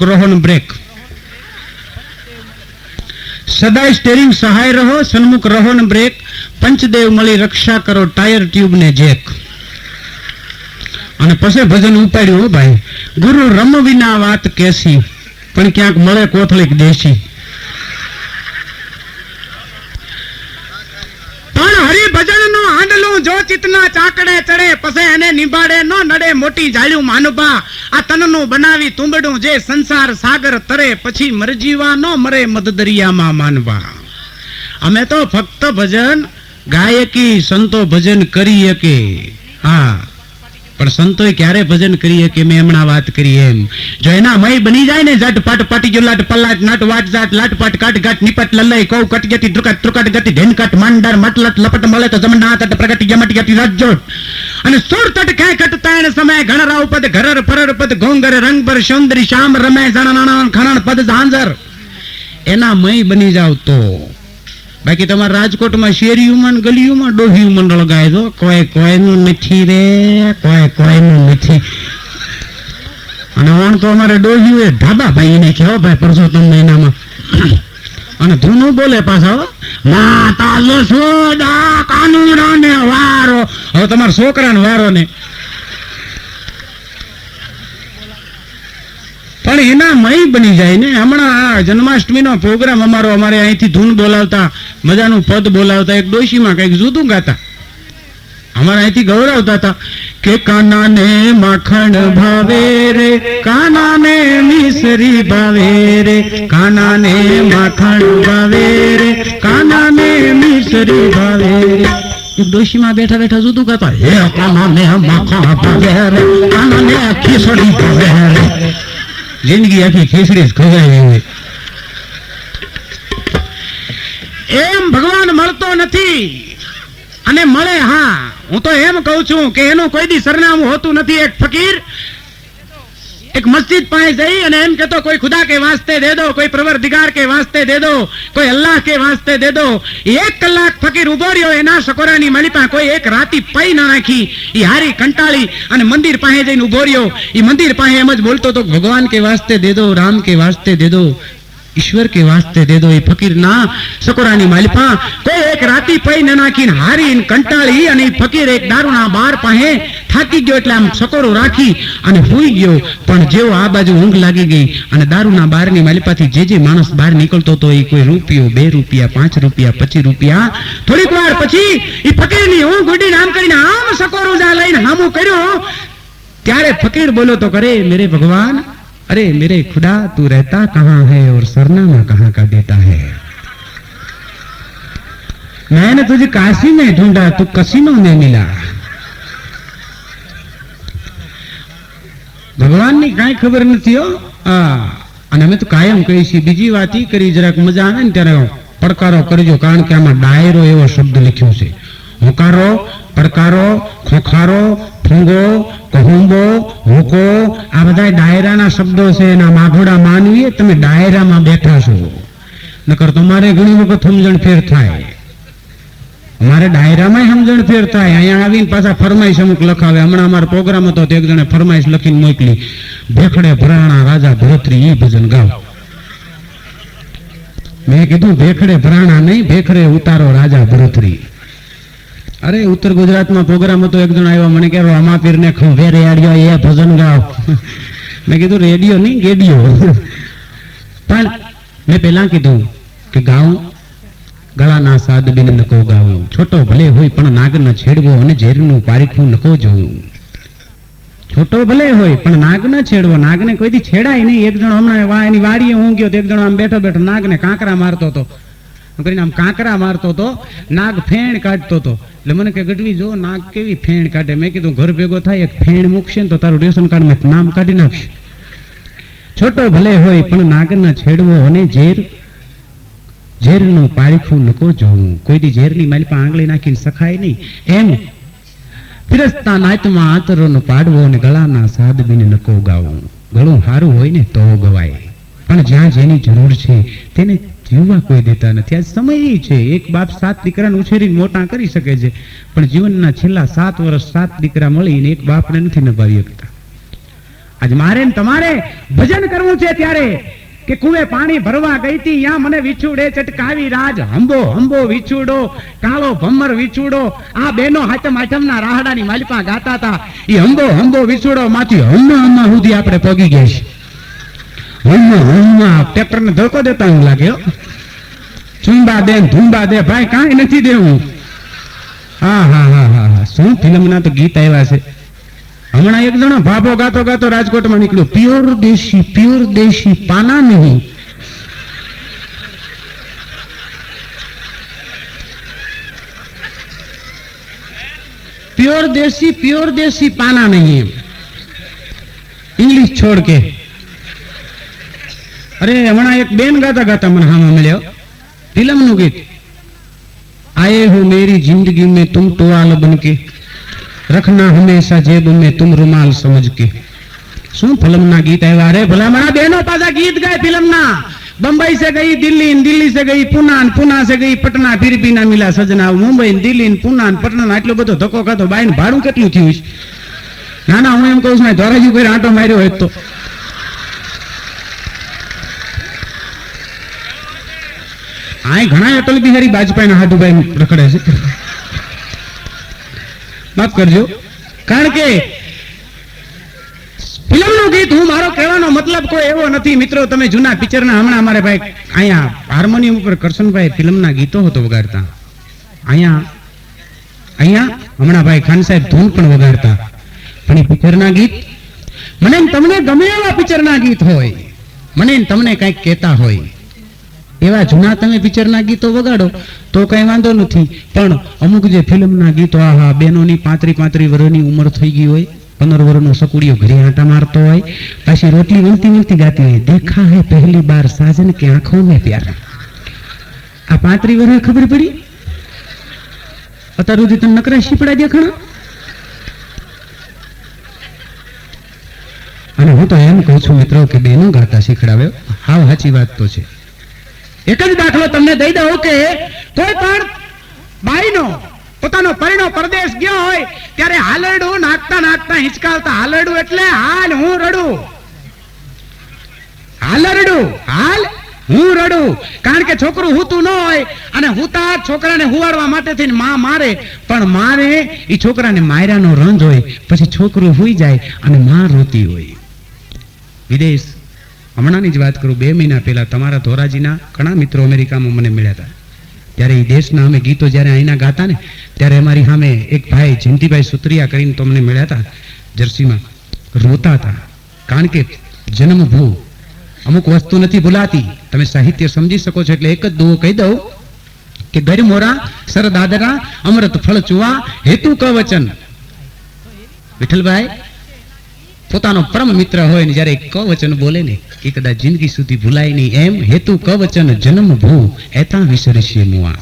રહો ને બ્રેક. સદાય સ્ટેરિંગ સહાય રહો, સન્મુખ રહો ને બ્રેક. પંચદેવ મળી રક્ષા કરો, ટાયર ટ્યુબ ને જેક. અને પછી ભજન ઉપાડ્યું. હો ભાઈ, ગુરુ રમ વિના વાત કેસી, પણ ક્યાંક મળે કોથળીક દેશી. પણ હરિભજન નો હાંડલું જો ચિતના ચાકડે ચડે, પછી એને નિભાડે નો નડે મોટી જાળ્યું માનવા. આ તનનું બનાવી તુંબડું જે સંસાર સાગર તરે, પછી મરજીવા નો મરે મધ દરિયામાં માનવા. અમે તો ફક્ત ભજન ગાયકી, સંતો ભજન કરીએ કે હા, પણ સંતોએ ક્યારે ભજન કરીએ કે મેં હમણાં વાત કરી એમ. જો એના મય બની જાય ને જટ પાટ પાટી જો લાટ પલ્લાટ નાટ વાટ જાટ લાટ પાટ કાટ ગાટ નિપટ લલઈ કૌ કટ ગતિ ત્રુકટ ત્રુકટ ગતિ ઢેનકટ માંડર મટલટ લપટ મળે તો જમના તટ પ્રગટી જમટ ગતિ રાજ્યોટ અને સુર તટ કાય કટ તાણ સમય ઘણરાવ પદ ઘરર ફરર પદ ઘોંગર રંગ પર સૌંદર્ય શ્યામ રમે જણનાણ ખણણ પદ ઝાંઝર. એના મય બની જાવ તો. બાકી તમારા રાજકોટમાં શેરીઓમાં ગલીઓમાં ડોહીઓમાં રળગાય તો કોઈ કોઈનું નથી રે, કોઈ કોઈનું નથી. અને વણ તો અમારે ડોહીઓ એ ધાબા ભાઈ ને કેવો ભાઈ પરસોત્તમ મહિનામાં અને ધૂનું બોલે પાછા માતા યશોદા કાનુડા ને વારો. હવે તમારા છોકરાને વારો ને પણ એના મય બની જાય ને. હમણાં આ જન્માષ્ટમીનો પ્રોગ્રામ અમારે અહીંથી ધૂન બોલાવતા, મજાનું પદ બોલાવતા, એક ડોશીમાં કંઈક જુદું ગાતા, અમારે અહીંથી ગૌરવતા હતા કે કાનાને માખણ ભાવે રે, કાનાને મિસરી ભાવે રે, કાનાને માખણ ભાવે રે, કાનાને મિસરી ભાવે રે. એક ડોશીમાં બેઠા બેઠા જુદું ગાતા, હે કાનાને માખણ ભાવે રે, કાનાને ખીચડી ભાવે રે. જિંદગી આખી ખીચડી જ ખવાય હોય એમ. ભગવાન મળતો નથી અને મળે હા. હું તો એમ કહું છું કે એનું કોઈ દી સરનામું હોતું નથી. એક ફકીર એક મસ્જિદ પાસે જઈ અને એમ કહેતો કોઈ ખુદા કે વાસ્તે દે દો, કોઈ પરવરદિગાર કે વાસ્તે દે દો, કોઈ અલ્લાહ કે વાસ્તે દે દો. 1 કલાક ફકીર ઉભો રહ્યો એના સકોરાની માલિપા. કોઈ એક રાતી પઈ ના નાખી. એ હારી કંટાળી અને મંદિર પાસે જઈને ઉભો રહ્યો. એ મંદિર પાસે એમ જ બોલતો હતો, ભગવાન કે વાસ્તે દે દો, રામ કે વાસ્તે દે દો, ઈશ્વર કે વાસ્તે દે દો. એ ફકીર ના સકોરાની માલિપા કોઈ એક રાતી પઈ ન નાખીને હારી કંટાળી અને ફકીર એક દારૂના બાર પાસે થાકી ગયો એટલે આમ સકોરો રાખી અને સૂઈ ગયો. પણ જેવો આ બાજુ ઊંઘ લાગી ગઈ અને દારૂના બારની માલિપાથી જે માણસ બહાર નીકળતો હતો એ કોઈ રૂપિયો, 2 રૂપિયા, 5 રૂપિયા, 25 રૂપિયા. થોડીક વાર પછી એ ફકીરની ઊંઘ ઉડીને આમ કરીને આમ સકોરો જા લઈને હામું કર્યો. ત્યારે ફકીર બોલો તો કરે, મેરે ભગવાન, अरे मेरे खुदा तू रहता कहाँ है और सरनामा कहाँ का देता है. मैंने तुझे काशी में ढूंढा, तू कसीनो में मिला. ભગવાન ની કઈ ખબર નથી હો. અને અમે તો કાયમ કહીએ છીએ. બીજી વાત ઈ કરી જરાક મજા આવે ને ત્યારે પડકારો કરજો, કારણ કે આમાં ડાયરો એવો શબ્દ લખ્યો છે. હોકારો, પડકારો, ખોખારો, ફૂંગો, કહુંબો, હોકો, આ બધા ડાયરાના શબ્દો છે. એના માઘોડા માનવીએ તમે ડાયરામાં બેઠા છો, નકર તમારે ઘણી વખત સમજણ ફેર થાય. અમારે ડાયરામાં સમજણ ફેર થાય. અહીંયા આવીને પાછા ફરમાઈશ અમુક લખાવે. હમણાં અમારો પ્રોગ્રામ હતો તો એક જણે ફરમાઈશ લખીને મોકલી, ભેખડે ભરાણા રાજા ભરતરી ઈ ભજન ગાવ. મેં કીધું ભેખડે ભરાણા નહીં, ભેખડે ઉતારો રાજા ભરતરી. અરે ઉત્તર ગુજરાતમાં પ્રોગ્રામ હતો, એક જણ આવ્યો મને કે રામાપીર ને ખંભે રેડિયો એ ભજન ગાવ. મેં કીધું રેડિયો નહીં, ગેડિયો. પણ મેં પેલા કીધું કે ગાઉં ગળાના સાદ બિન નકો ગાવું, છોટો ભલે હોય પણ નાગ ન છેડવો, અને ઝેરનું પારીખું નકો જોવું. છોટો ભલે હોય પણ નાગ ન છેડવો, નાગને કોઈથી છેડાય નહીં. એક જણ હમણાં એની વાડીએ હું ગયો તો એક જણ આમ બેઠો બેઠો નાગને કાંકરા મારતો હતો. કરીને આમ કાંકરા મારતો હતો, નાગ ફેણ કાઢતો હતો. એટલે મને કે ગઢવી જો નાગ કેવી ફેણ કાઢે. મેં કીધું ઘર ભેગો થાય એક ફેણ મૂકશે ને તો તારું રેશન કાર્ડ માં નામ કાઢી નાખશે. છોટો ભલે હોય પણ નાગ ન છેડવો, અને ઝેરનું પારીખું નકો જોવું. કોઈથી ઝેરની માલિપા આંગળી નાખીને સખાય નહીં. એમ ફિરસ્તા નાચમાં આતરો નો પાડવો, અને ગળાના સાદ બિન નકો ગાવું. ગળું સારું હોય ને તો ગવાય, પણ જ્યાં જેની જરૂર છે તેને જીવવા કોઈ દેતા નથી. આ સમય છે. એક બાપ 7 દીકરાને ઉછેરીને મોટા કરી શકે છે, પણ જીવનના છેલ્લા 7 વર્ષ 7 દીકરા મળીને એક બાપને નથી નભાવી શકતા. આજ મારે ને તમારે ભજન કરવું છે ત્યારે કે કુવે પાણી ભરવા ગઈ હતી યા મને વિછુડે ચટકાવી રાજ હંબો હંબો વિછુડો કાળો ભમર વિછુડો આ બેનો હાચમ આઠમના રાહડાની માલિપા ગાતા હતા. ઈ હંબો હંબો વિછુડો માંથી હમ્મા હમ્મા સુધી આપણે પગી ગયા છે. હમ્મા હમ્મા ટ્રેક્ટરને ધક્કો દેતા હું લાગ્યો. ચુંબા દે ધુંબા દે ભાઈ કાંઈ નથી દેવું. હા હા હા હા હા શું ફિલ્મના તો ગીત આવ્યા છે. હમણાં એક જણો ભાભો ગાતો ગાતો રાજકોટમાં નીકળ્યો, પ્યોર દેશી પાના નહીં. प्योर देसी पाना नहीं. इंग्लिश छोड़ के. अरे हमारा एक बेन गाता गाता मन हाँ मिले फिल्म नु गीत, आए हो मेरी जिंदगी में तुम टुवाल बन के, रखना हमेशा जेब में तुम रुमाल समझ के. શું ફિલ્મના ગીત આવ્યા? અરે ભલા મારા બહેનો પાછા ગીત ગાય ફિલ્મના. बम्बई से गई दिल्ली, दिल्ली से गई पुना, पुना से गई पटना, फिर भी ना मिला सजना. मुंबई दिल्ही पुना पटना એટલો બધો ધક્કો ખાતો બાઈ ને ભાડું કેટલું થયું છે? ના ના હું એમ કહું છું ધોરાજી કોઈ આંટો માર્યો હોય તો આ ઘણા અટલ બિહારી વાજપેયી ના હાથુભાઈ રખડે છે. માફ કરજો, કારણ કે ફિલ્મનું ગીત હું મારો કહેવાનો મતલબ કોઈ એવો નથી મિત્રો. તમે જૂના પિક્ચરના હમણાં અમારે ભાઈ અહીંયા હાર્મોનિયમ ઉપર કરશનભાઈ ફિલ્મના ગીતો હતો વગાડતા. અહીંયા હમણાં ભાઈ ખાન સાહેબ ધૂન પણ વગાડતા. પણ એ પિક્ચરના ગીત મને તમને ગમે એવા પિક્ચરના ગીત હોય, મને તમને કંઈક કહેતા હોય એવા જૂના તમે પિક્ચરના ગીતો વગાડો તો કઈ વાંધો નથી. પણ અમુક જે ફિલ્મના ગીતો આહા બેનોની 35 વર્ષની ઉંમર થઈ ગઈ હોય, 15 વર્ષનો સકુડિયો ઘરે આંટા મારતો હોય, પાછી રોટલી વણતી ગાતી હોય, દેખા હે પહેલી બાર સાજન કે આંખો મેં પ્યાર. આ 35 વર્ષે ખબર પડી? અત્યાર સુધી તમે નકરા શીપડા દેખાણા. અને હું તો એમ કહું છું મિત્રો કે બેનો ગાતા શીખડાવ્યો. હાવ સાચી વાત તો છે. એક જ દાખલો તમને દઈ દઉં કે કોઈ પણ બાઈનો પોતાનો પરિણો પરદેશ ગયો હોય ત્યારે હાલરડું નાખતા નાખતા હિંચકાવતા. હાલરડું એટલે હાલ હું રડું, હાલરડું હાલ હું રડું. કારણ કે છોકરું હુતું ન હોય અને હુતા છોકરાને હુવાડવા માટે થઈને માં મારે, પણ મારે એ છોકરાને માર્યાનો રંજ હોય. પછી છોકરું હુઈ જાય અને માં રોતી હોય. વિદેશ હમણાંની જ વાત કરું, 2 મહિના પહેલા તમારા ધોરાજીના ઘણા મિત્રો અમેરિકામાં મને મળ્યા હતા. ત્યારે એ દેશના અમે ગીતો જ્યારે અહીંના ગાતા ને ત્યારે અમારી સામે એક ભાઈ જયંતિભાઈ સુત્રિયા કરીને તો અમને મળ્યા હતા જર્સીમાં. રોતા હતા. કારણ કે જન્મભૂ અમુક વસ્તુ નથી ભૂલાતી. તમે સાહિત્ય સમજી શકો છો એટલે એક જ દુઓ કહી દઉં કે ગર મોરા સર દાદરા અમૃત ફળ ચુવા હેતુ કવચન. વિઠ્ઠલભાઈ પોતાનો પરમ મિત્ર હોય ને જયારે કવચન બોલે ને એ કદાચ જિંદગી સુધી ભૂલાય નહીં. એમ હેતુ કવચન જન્મ ભૂ એતા વિસરશે મુઆ.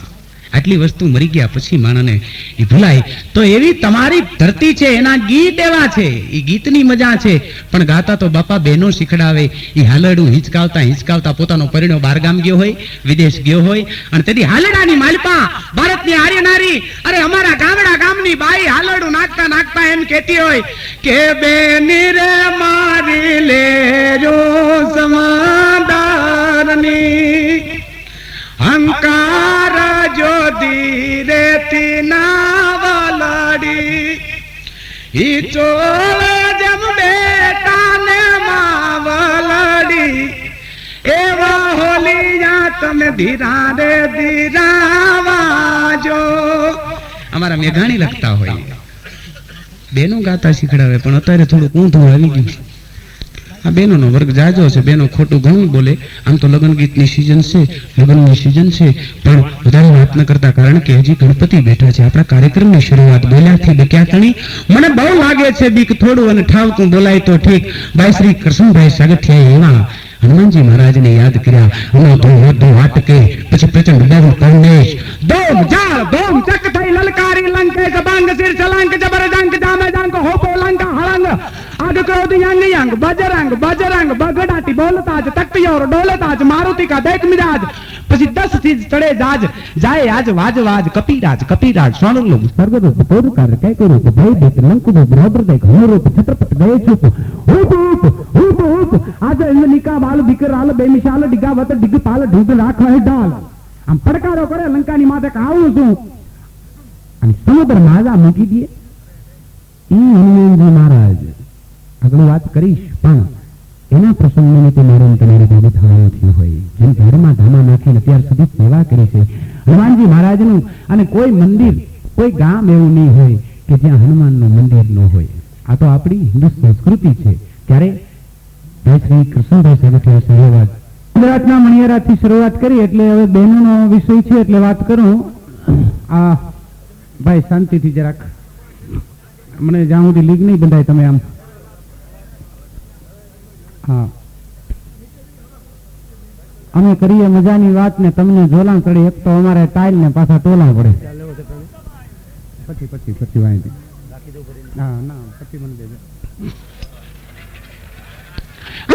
આટલી વસ્તુ મરી ગયા પછી માણસને એ ભૂલાય. તો એવી તમારી ધરતી છે, એના ગીત એવા છે, એ ગીતની મજા છે. પણ ગાતા તો બાપા બહેનો શીખડાવે. એ હાલરડું હિંચકાવતા હિંચકાવતા પોતાનો પરિણો બહારગામ ગયો હોય, વિદેશ ગયો હોય અને તેથી હાલડાની માલપા ભારતની આર્ય નારી, અરે અમારા ગામડા ગામની બાઈ હાલરડું નાખતા નાખતા એમ કહેતી હોય કે બેની રે મારી લેજો સમાદારની હંકાર જો ધીરે તીના વાલાડી ઈ ચોળે જેમ બેટાને માવલાડી એવા હોલિયા તમે ધીરા રે ધીરાવાજો. અમારા મેઘાણી લખતા હોય, બેનો ગાતા શીખડાવે. પણ અત્યારે થોડુંક ઊંધું આવી ગયું. આ બહેનોનો વર્ગ જાજો છે, બહેનો ખોટું ઘણું બોલે. આમ તો લગ્ન ગીતની સિઝન છે, લગ્નની સિઝન છે, પણ વધારે વાત ન કરતા કારણ કે હજી ગણપતિ બેઠા છે. આપણા કાર્યક્રમની શરૂઆત બોલ્યાથી બક્યા તણી. મને બહુ લાગે છે બીક થોડું અને ઠાવતું બોલાય તો ઠીક. ભાઈ શ્રી કૃષ્ણભાઈ સાગઠિયા એવા હનુમાનજી મહારાજને યાદ કર્યા. વાટકે પછી પ્રચંડ બહુ પરમેશ દોમ જાળ દોમ ચક થઈ લલકારી લંકે જબાંગ સિર ચલાંક જબર જંક જામે જંક હોપો લંકા હળંગ. આ खड्ग क्रोध यांग यांग बजरंग बजरंग बगड़ाटी बोलताज तख्तियोर डोलताज मारुति का देख मिजाज પછી 10 થી ચડે જાજ જાય આજ વાજ વાજ કપિરાજ સ્વર્ણરૂપ સર્વરૂપ પોદકાર કૈકરૂપ ભય દેત લંકુરૂપ રૌદ્રદય ઘનરૂપ છત્રપટ ગયે ચૂપ હુપ આજ ઇન્દ્રનિકા બાલ દીકરાલ બેમિશાલ ડિગાવત ડિગપાલ ઢૂગ રાખવા હે ડાલ આમ પડકારો કરે લંકાની માથે આવું છું અને સમુદ્ર માજા મૂકી દે ઈ હનુમાનજી મહારાજ આગળ વાત કરીશ પણ એના પ્રસંગ નિમિત્તે મારે તમારી જોડે થવાનું થયું હોય જેમ ઘરમાં ધામા નાખીને અત્યાર સુધી સેવા કરી છે હનુમાનજી મહારાજનું અને કોઈ મંદિર કોઈ ગામ એવું નહીં હોય કે જ્યાં હનુમાનનું મંદિર ન હોય આ તો આપણી હિન્દુ સંસ્કૃતિ છે ત્યારે શ્રી કૃષ્ણભાઈ સાહેબ શરૂઆત ગુજરાતના મણિયારાથી શરૂઆત કરી એટલે હવે બહેનોનો વિષય છે એટલે વાત કરું આ ભાઈ શાંતિથી જરાક મને જ્યાં સુધી લીક નહીં બંધાય તમે આમ હા અમે કરીએ મજાની વાત ને તમને જોલાણ ચડે એક તો અમારે ટાઈલ ને પાછા ટોલા પડે પછી વાંચી હા ના પછી મને દેજો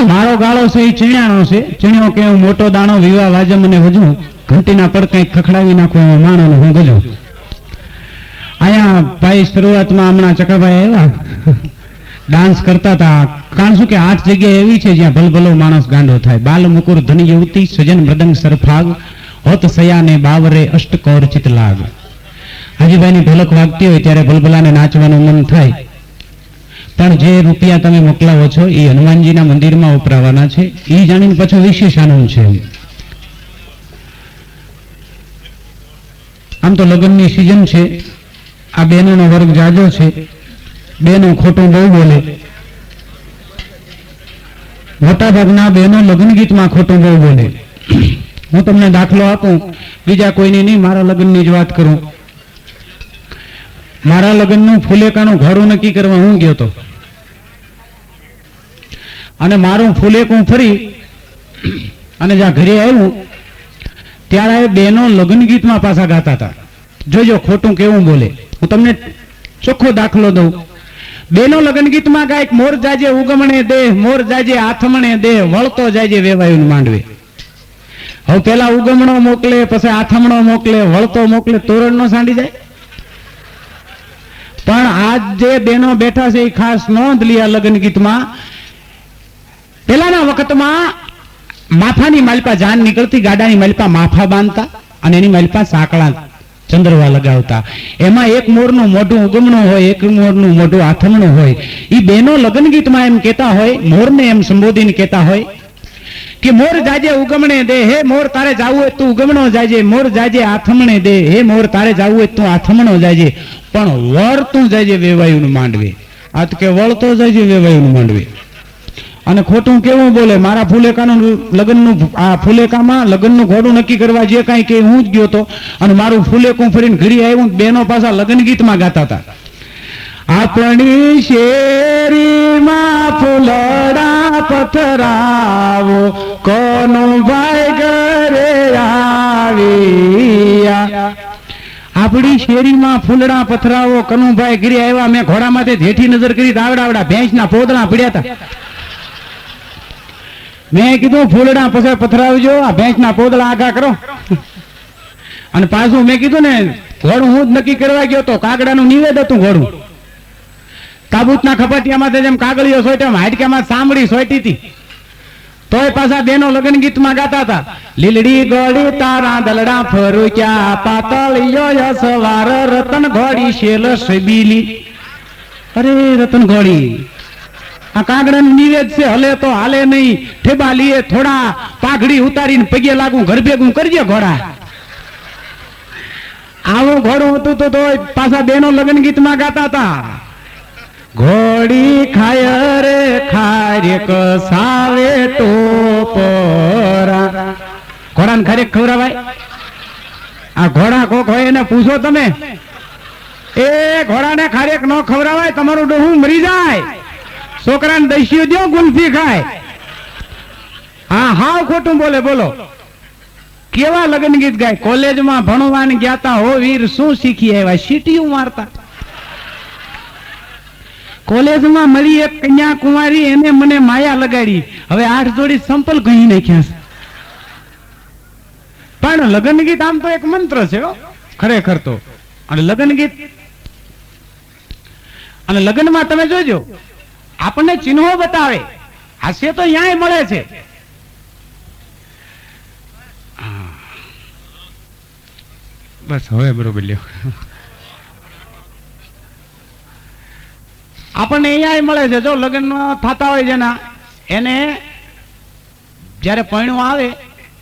મારો ગાળો છે એ ચીણ્યાનો છે ચીણ્યો કે હું મોટો દાણો વિવાહ વાજમ અને વજુ ઘંટીના પર કંઈક ખખડાવી નાખું એવો માણો ને હું ગજુ અહીંયા ભાઈ શરૂઆતમાં હમણાં ચકાભાઈ આવ્યા ડાન્સ કરતા હતા કારણ શું કે 8 જગ્યા એવી છે જ્યાં ભલભલો માણસ ગાંડો થાય બાલ મુકુર ધન યુવતી સજન મૃદંગ સરફાગ હોત સયાને બાવરે અષ્ટકોર ચિતલાગ હાજીભાઈની ઢોલક વાગતી હોય ત્યારે ભલભલાને નાચવાનું મન થાય પણ જે રૂપિયા તમે મોકલાવો છો એ હનુમાનજીના મંદિરમાં વપરાવાના છે એ જાણીને પાછું વિશેષ આનંદ છે આમ તો લગ્નની સિઝન છે આ બહેનોનો વર્ગ જાજો છે બહેનો ખોટું બહુ બોલે મોટા ભાગના બહેનો લગ્ન ગીતમાં ખોટું બહુ બોલે હું તમને દાખલો આપું બીજા કોઈની નહીં મારા લગ્નની જ વાત કરું મારા લગ્નનું ફુલેકાનું ઘોડું નક્કી કરવા હું ગયો હતો અને મારું ફુલેકું ફરી અને જ્યાં ઘરે આવ્યું ત્યારે બહેનો લગ્ન ગીતમાં પાછા ગાતા હતા જોજો ખોટું કેવું બોલે હું તમને ચોખ્ખો દાખલો દઉં બેનો લગ્ન ગીતમાં ગાય મોર જાજે ઉગમણે દે મોર જાજે આથમણે દે વળતો જાજે વેવાયું માંડવે હવે પેલા ઉગમણો મોકલે પછી આથમણો મોકલે વળતો મોકલે તોરણ નો સાંડી જાય પણ આજ જે બેનો બેઠા છે એ ખાસ નોંધ લ્યા લગ્ન ગીતમાં પેલાના વખતમાં માફાની માલપા જાન નીકળતી ગાડાની માલપા માફા બાંધતા અને એની માલપા સાંકળા ચંદ્રવા લગાવતા એમાં એક મોરનું મોઢું ઉગમણું હોય એક મોરનું મોઢું આથમણું હોય એ બેનો લગ્ન ગીતમાં એમ કહેતા હોય મોરને એમ સંબોધીને કહેતા હોય કે મોર જાજે ઉગમણે દે હે મોર તારે જાવું હોય તું ઉગમણો જાજે મોર જાજે આથમણે દે હે મોર તારે જાવું હોય તું આથમણો જાજે પણ વર તું જાજે વેવાયું માંડવે આ તો કે વળતો જાજે વેવાયું માંડવે અને ખોટું કેવું બોલે મારા ફુલેકાનું લગ્નનું આ ફુલેકામાં લગ્નનું ઘોડું નક્કી કરવા જે કાંઈ કે હું જ ગયો હતો અને મારું ફુલેકું ફરીને ઘડી આવ્યું બેનો પાછા લગ્ન ગીતમાં ગાતા હતા આપણી શેરીમાં ફૂલડા પથરાવો કોનું ભાઈ ઘરે આવ્યા આપણી શેરીમાં ફૂલડા પથરાવો કનુભાઈ ઘરે આવ્યા મેં ઘોડામાંથી જેઠી નજર કરી આવડા ભેંસના પોદળા પડ્યા હતા મેં કીધું ફૂલડા પછી પથરાવજો આ ભેંસના પોદળા આગા કરો અને પાછું મેં કીધું ને ઘોડું હું જ નક્કી કરવા ગયો તો કાગડાનું નિવેદ હતું ઘોડું તાબૂતના ખપટિયામાં જેમ કાગળીઓ સોટ્યા હાડક્યામાં સાંભળી સોટી હતી તોય પાછા બેનો લગ્ન ગીતમાં ગાતા હતા લીલડી ગોળી તારા દલડા ફરુક્યા પાતળિયો સવાર રતન ઘોડી શેલ સબીલી અરે રતન ઘોડી આ કાગડાનું નિવેદ છે હલે તો હાલે નહીં ઠેબા લીએ થોડા પાઘડી ઉતારીને પગે લાગુ ઘર ભેગું કરજે ઘોડા આવું ઘોડું હતું તો પાછા બેનો લગ્ન ગીતમાં ગાતા હતા ઘોડી ખાય રે ખારે કસાવે ટોપરા ઘોડાને ખારે ખવરાવાય આ ઘોડા કોક હોય એને પૂછો તમે એ ઘોડાને ખારેક ન ખવરાવાય તમારું ડોહું મરી જાય છોકરાને દસ્યુ દો ગુલ્ફી ખાય હા હાવ ખોટું બોલે બોલો કેવા લગ્ન ગીત ગાય કોલેજમાં ભણવાને ગયા તા હો વીર શું શીખી આવ્યા સીટીયું મારતા કોલેજમાં મળી એક કન્યાકુમારી, એને મને માયા લગાડી. હવે 8 જોડી સંપલ કહી નાખ્યા છે. પણ લગ્ન ગીત આમ તો એક મંત્ર છે ખરેખર તો. અને લગ્ન ગીત અને લગ્નમાં તમે જોજો આપણને ચિહ્નો બતાવે. હાસ્ય તો ન્યાય મળે છે. બસ હવે બરોબર લ્યો. આપણને અહીંયા મળે છે. જો લગ્ન થતા હોય જેના, એને જયારે પૈણું આવે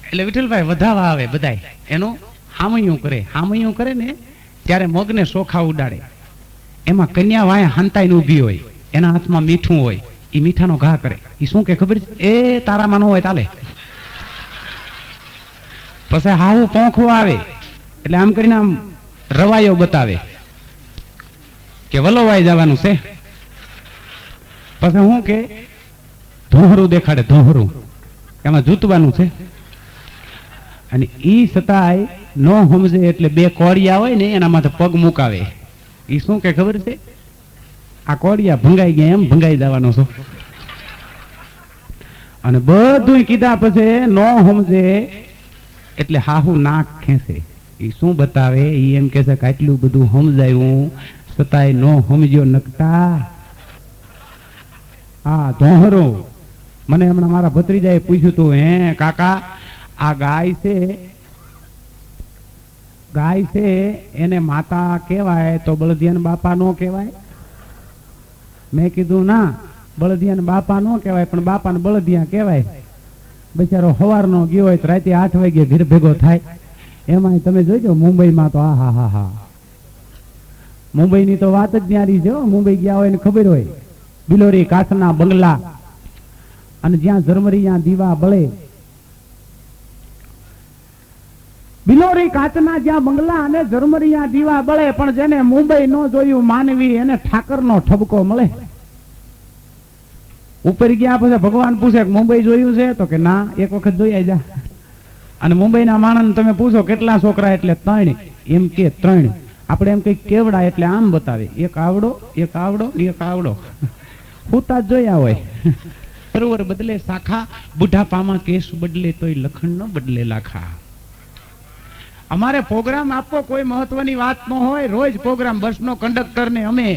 એટલે વિઠ્ઠલભાઈ વધાવા આવે બધાય, એનું હામૈયું કરે ને ત્યારે મગને સોખા ઉડાડે. એમાં કન્યા વાય હાંતાઈને ઊભી હોય, એના હાથમાં મીઠું હોય, એ મીઠાનો ઘા કરે. એ શું કે ખબર છે? એ તારામાં ન હોય તાલે. પછી હાવું પોંખું આવે એટલે આમ કરીને આમ રવાયો બતાવે કે વલોવાઈ જવાનું છે. પછી હું કે ધોહરું દેખાડે, ધોહરું એમાં જૂતવાનું છે. અને ઈ છતાંય ન સમજે એટલે 2 કોળિયા હોય ને એના માથે પગ મુકાવે. ઈ શું કે ખબર છે? આ કોળિયા ભંગાઈ ગયા એમ ભંગાઈ જવાનો છો. અને બધું કીધા પછી ન સમજે એટલે હાહુ નાક ખેંચે. ઈ શું બતાવે? ઈ એમ કે છે કે આટલું બધું સમજાયું છતાંય ન સમજ્યો નકટા. હા ધોહરો. મને હમણાં મારા ભત્રીજાએ પૂછ્યું હતું, હે કાકા આ ગાય છે એને માતા કહેવાય તો બળદિયાન બાપા નો કહેવાય? મેં કીધું ના, બળદિયાન બાપા નો કહેવાય પણ બાપાને બળદિયા કહેવાય. બિચારો સવારનો ગયો હોય તો રાતે 8 વાગે ઘેર ભેગો થાય. એમાં તમે જોજો મુંબઈમાં તો હા મુંબઈની તો વાત જ ન્યારી છે. મુંબઈ ગયા હોય ને ખબર હોય, બિલોરી કાચના બંગલા અને જ્યાં ઝરમરિયા દીવા બળે. બિલોરી કાચના જ્યાં બંગલા અને ઝરમરિયા દીવા બળે, પણ જેને મુંબઈ ન જોયું માનવી એને ઠાકરનો ઠપકો મળે. ઉપર ગયા પછી ભગવાન પૂછે કે મુંબઈ જોયું છે? તો કે ના, એક વખત જોઈ જા. અને મુંબઈના માણસ તમે પૂછો કેટલા છોકરા? એટલે 3. એમ કે 3. આપણે એમ કઈ કેવડા એટલે આમ બતાવે, એક આવડો એક આવડો. પૂતા જોયા હોય. સરોવર બદલે શાખા, બુઢાપામાં કેસ બદલે તોય લખણ ન બદલે લાખા. અમારે પ્રોગ્રામ આપવો કોઈ મહત્વની વાત ન હોય, રોજ પ્રોગ્રામ. બસનો કંડક્ટર ને અમે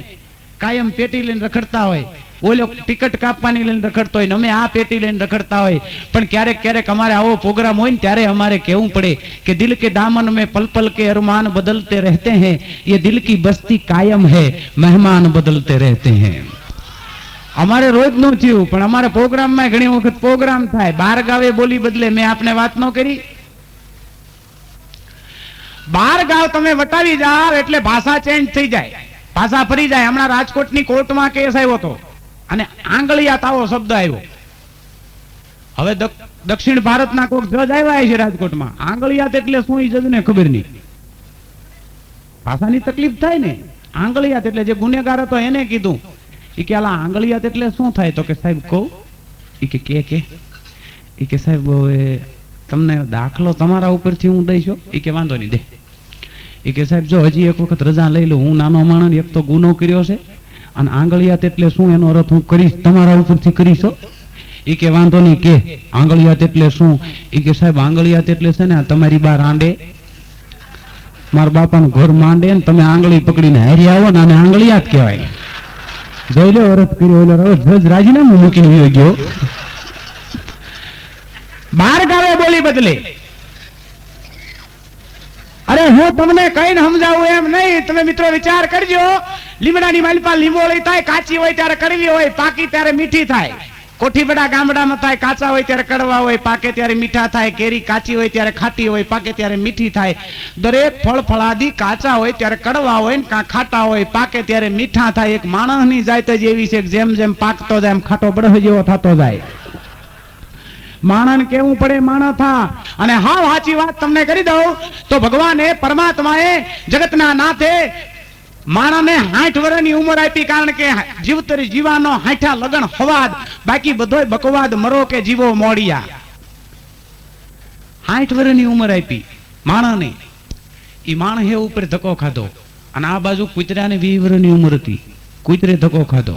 કાયમ પેટી લઈને રખડતા હોય, ઓલો ટિકિટ કાપવાની લઈને રખડતો હોય, અમે આ પેટી લઈને રખડતા હોય. પણ ક્યારેક અમારે આવો પ્રોગ્રામ હોય ને ત્યારે અમારે કહેવું પડે કે દિલ કે દામન में पल पल के अरमान बदलते रहते हैं, ये दिल की बस्ती कायम है, મહેમાન બદલते रहते हैं. અમારે રોજ નું થયું પણ અમારે પ્રોગ્રામમાં ઘણી વખત પ્રોગ્રામ થાય. 12 ગાવે બોલી બદલે. મેં આપને વાત ન કરી? 12 ગાવ તમે વટાવી જાવ એટલે ભાષા ચેન્જ થઈ જાય, ભાષા ફરી જાય. હમણાં રાજકોટની કોર્ટમાં કેસ આવ્યો હતો અને આંગળિયાત આવો શબ્દ આવ્યો. હવે દક્ષિણ ભારતના કોઈક જજ આવ્યા છે રાજકોટમાં. આંગળિયાત એટલે શું એ જજને ખબર નહીં. ભાષાની તકલીફ થાય ને. આંગળિયાત એટલે જે ગુનેગાર હતો એને કીધું, એ કે આલા આંગળિયાત એટલે શું થાય? તો કે સાહેબ કહું. એ કે સાહેબ તમને દાખલો તમારા ઉપરથી હું દઈશ. એ કે વાંધો નહીં દે. એ કે સાહેબ જો હજી એક વખત રજા લઈ લઉં, હું નાનો માણસ, એક તો ગુનો કર્યો છે અને આંગળિયાત એટલે શું એનો અર્થ હું કરીશ, તમારા ઉપરથી કરીશ. એ કે વાંધો નહીં કે આંગળિયાત એટલે શું? એ કે સાહેબ આંગળિયાત એટલે છે ને તમારી બા રાંડે, મારા બાપાનું ઘર માંડે ને તમે આંગળી પકડીને હારી આવો ને આને આંગળિયાત કહેવાય. જોઈ લો અરથ કર્યો. જજ રાજીનામું મૂકીને ગયો. 12 ગાવે બોલી બદલે. અરે હું તમને કઈને સમજાવું એમ નહીં. તમે મિત્રો વિચાર કરજો. લીમડાની માલપા લીંબોળી થાય, કાચી હોય ત્યારે કડવી હોય, પાકી ત્યારે મીઠી થાય. કોઠીબડા ગામડામાં થાય, કાચા હોય ત્યારે કડવા હોય, પાકે ત્યારે મીઠા થાય. કેરી કાચી હોય ત્યારે ખાટી હોય, પાકે ત્યારે મીઠી થાય. દરેક ફળ ફળાદી કાચા હોય ત્યારે કડવા હોય ને ખાટા હોય, પાકે ત્યારે મીઠા થાય. એક માણસની જાત જ એવી છે કે જેમ જેમ પાકતો જાય એમ ખાટો બળહ જેવો થતો જાય. માણસ કેવું પડે માણસ થા. અને હા સાચી વાત તમને કરી દઉં તો ભગવાને પરમાત્માએ જગતના નાથે માણસને 60 વર્ષની ઉંમર આપી. કારણ કે જીવતરી જીવાનો 60 લગન હવાદ, બાકી બધોય બકવાદ, મરો કે જીવો મોડિયા. 60 વર્ષની ઉંમર આપી માણસને. ઈ માણસ હે ઉપર ધક્કો ખાધો અને આ બાજુ કૂતરાને 20 વર્ષની ઉંમર હતી, કૂતરે ધક્કો ખાધો.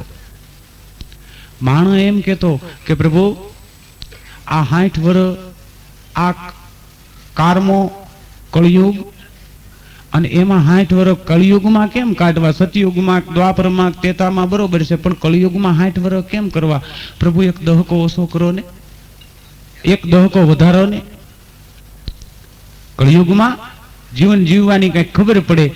માણસ એમ કેતો કે પ્રભુ આ 60 વર્ષ આ કારમો કળિયુગ અને એમાં 60 વર્ષ કળિયુગમાં કેમ કાઢવા? સતયુગમાં, દ્વાપરમાં, ત્રેતામાં બરોબર છે, પણ કળિયુગમાં 60 વર્ષ કેમ કરવા? પ્રભુ એક દહકો ઓછો કરો ને, એક દહકો વધારો ને. કળિયુગમાં જીવન જીવવાની કઈ ખબર પડે,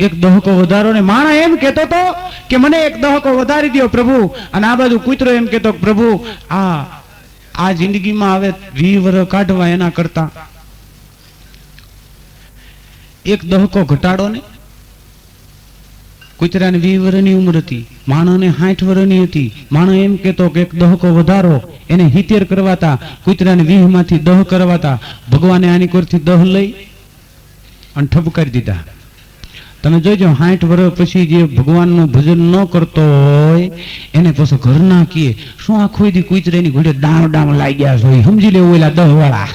એક દહકો વધારો ને. માણસ એમ કેતો તો કે મને એક દહકો વધારી દો પ્રભુ, અને આ બાજુ કૂતરો એમ કેતો પ્રભુ આ જિંદગીમાં હવે 20 વર્ષ કાઢવા એના કરતા એક દહકો ઘટાડો ને. કૂતરાને 20 વર્ષની ઉંમર હતી, માણસને 60 વર્ષની હતી. માણસ એમ કેતો કે એક દહકો વધારો, એને 70 કરવાતા, કૂતરાને 20 માંથી 10 કરવાતા. ભગવાને આની કોરથી 10 લઈ અને ઠપકારી દીધા. તમે જોજો 60 વર્ષ પછી જે ભગવાનનું ભજન ન કરતો હોય એને પછી ઘર ના કીએ શું આખો દી કૂતરાની ઘોડે ડામ લાગ્યા છો, સમજી લેવું ઓલા 10 વાળા.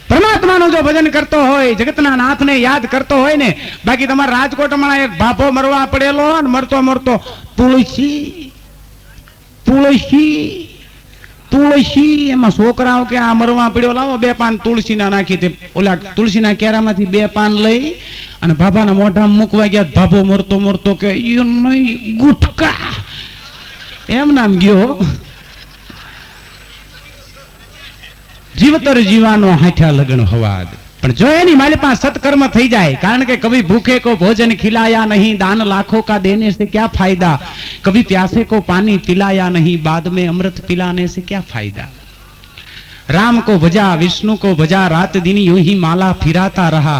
પરમાત્માનું જો ભજન કરતો હોય, જગતના નાથને યાદ કરતો હોય ને. બાકી તમારા રાજકોટમાં એક ભાભો મરવા પડેલો ને, મરતો મરતો તુલસી તુલસી તુલસી, એમાં છોકરાઓ કે આ મરવા પડ્યો, લાવો 2 પાન તુલસીના નાખી. તે ઓલા તુલસીના કેરામાંથી 2 પાન લઈ અને ભાભાના મોઢામાં મૂકવા ગયા. ભાભો મરતો મરતો કે નહીં ગુટકા, એમ નામ ગયો. જીવતર જીવાનો હાથા લગન હવાદ. પણ જો એની મારી પાસે સત્કર્મ થઈ જાય, કારણ કે કभी ભૂखे को भोजन खिलाया नहीं, दान लाखों का देने से क्या फायदा, कभी प्यासे को पानी पिलाया नहीं, बाद में अमृत पिलाने से क्या फायदा. राम को भजा, विष्णु को भजा, रात दिन यूं ही माला फिराता रहा,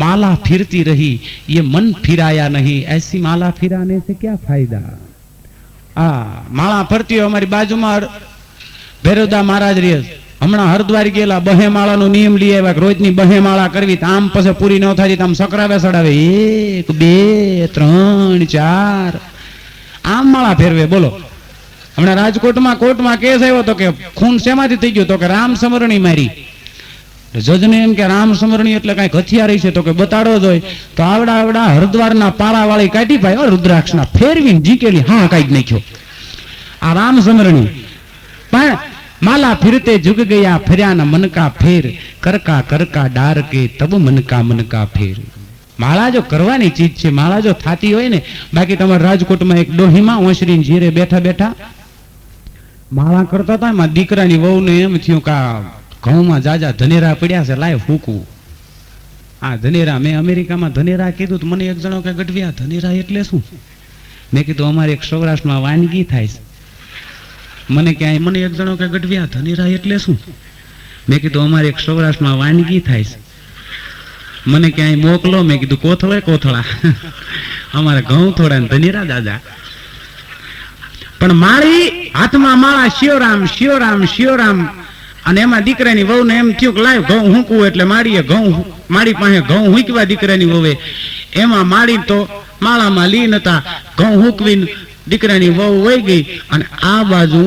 माला फिरती रही, ये मन फिराया नहीं, ऐसी माला फिराने से क्या फायदा. માળા ફરતી હોય. અમારી બાજુમાં ભૈરવદા મહારાજ રહે, હમણાં હરદ્વાર ગયેલા, 2 માળાનો નિયમ લઈ આવ્યા, રોજની 2 માળા કરવી. આમ પછી પૂરી ન થાય આમ સકરાવે સડાવે, 1 2 3 4 આમ માળા ફેરવે. બોલો, હમણાં રાજકોટમાં કોર્ટમાં કેસ આવ્યો તો કે ખૂન શેમાંથી થઈ ગયો? તો કે રામ સમરણી મારી. જજને એમ કે રામ સમરણી એટલે કઈક હથિયાર છે? તો કે બતાડો જ હોય. તો આવડા હરદ્વારના પારા વાળી કાઢી ભાઈ રુદ્રાક્ષના ફેરવીને જીકેલી હા કાઢી નાખ્યો આ રામ સમરણી. પણ माला फिरते जुग गया, फिरया न मन का फेर, करका करका डार के तब मन का फेर. माला जो करवानी चीज छे, माला जो थाती होय ने. बाकी तमारे राजकोट में एक डोहीमा ओसरीने जीरे बैठा बैठा माला करता था. एमां दीकरानी वहुने एम थयुं के घऊं में जाजा धनेरा पड्या छे, लाय फूकવું. आ धनेरा मैं अमेरिका में धनेरा कीधुं तो मने एक जणो के गढविया धनेरा एटले शुं? मैं कीधुं अमारे एक सौराष्ट्र में वानगी थाय छे. મને ક્યાંય મને એક જણો કે ગઢવિયા ધનેરા એટલે શું? મેં કીધું અમારે એક સૌરાષ્ટ્રમાં વાનગી થાય છે, મને ક્યાંય મોકલો. મેં કીધું કોથળા અમારે ઘઉં થોડા ધનેરા દાદા. પણ મારી હાથમાં માળા શિવરામ શિવરામ શિવરામ. અને એમાં દીકરાની વહુને એમ થયું કે લાવ ઘઉં હુંકવું, એટલે માળીએ ઘઉં મારી પાસે ઘઉં હુંકવા દીકરાની વહુએ. એમાં માળી તો માળામાં લી નતા, ઘઉં હુંકવીને દીકરાની વહુ વહી ગઈ. અને આ બાજુ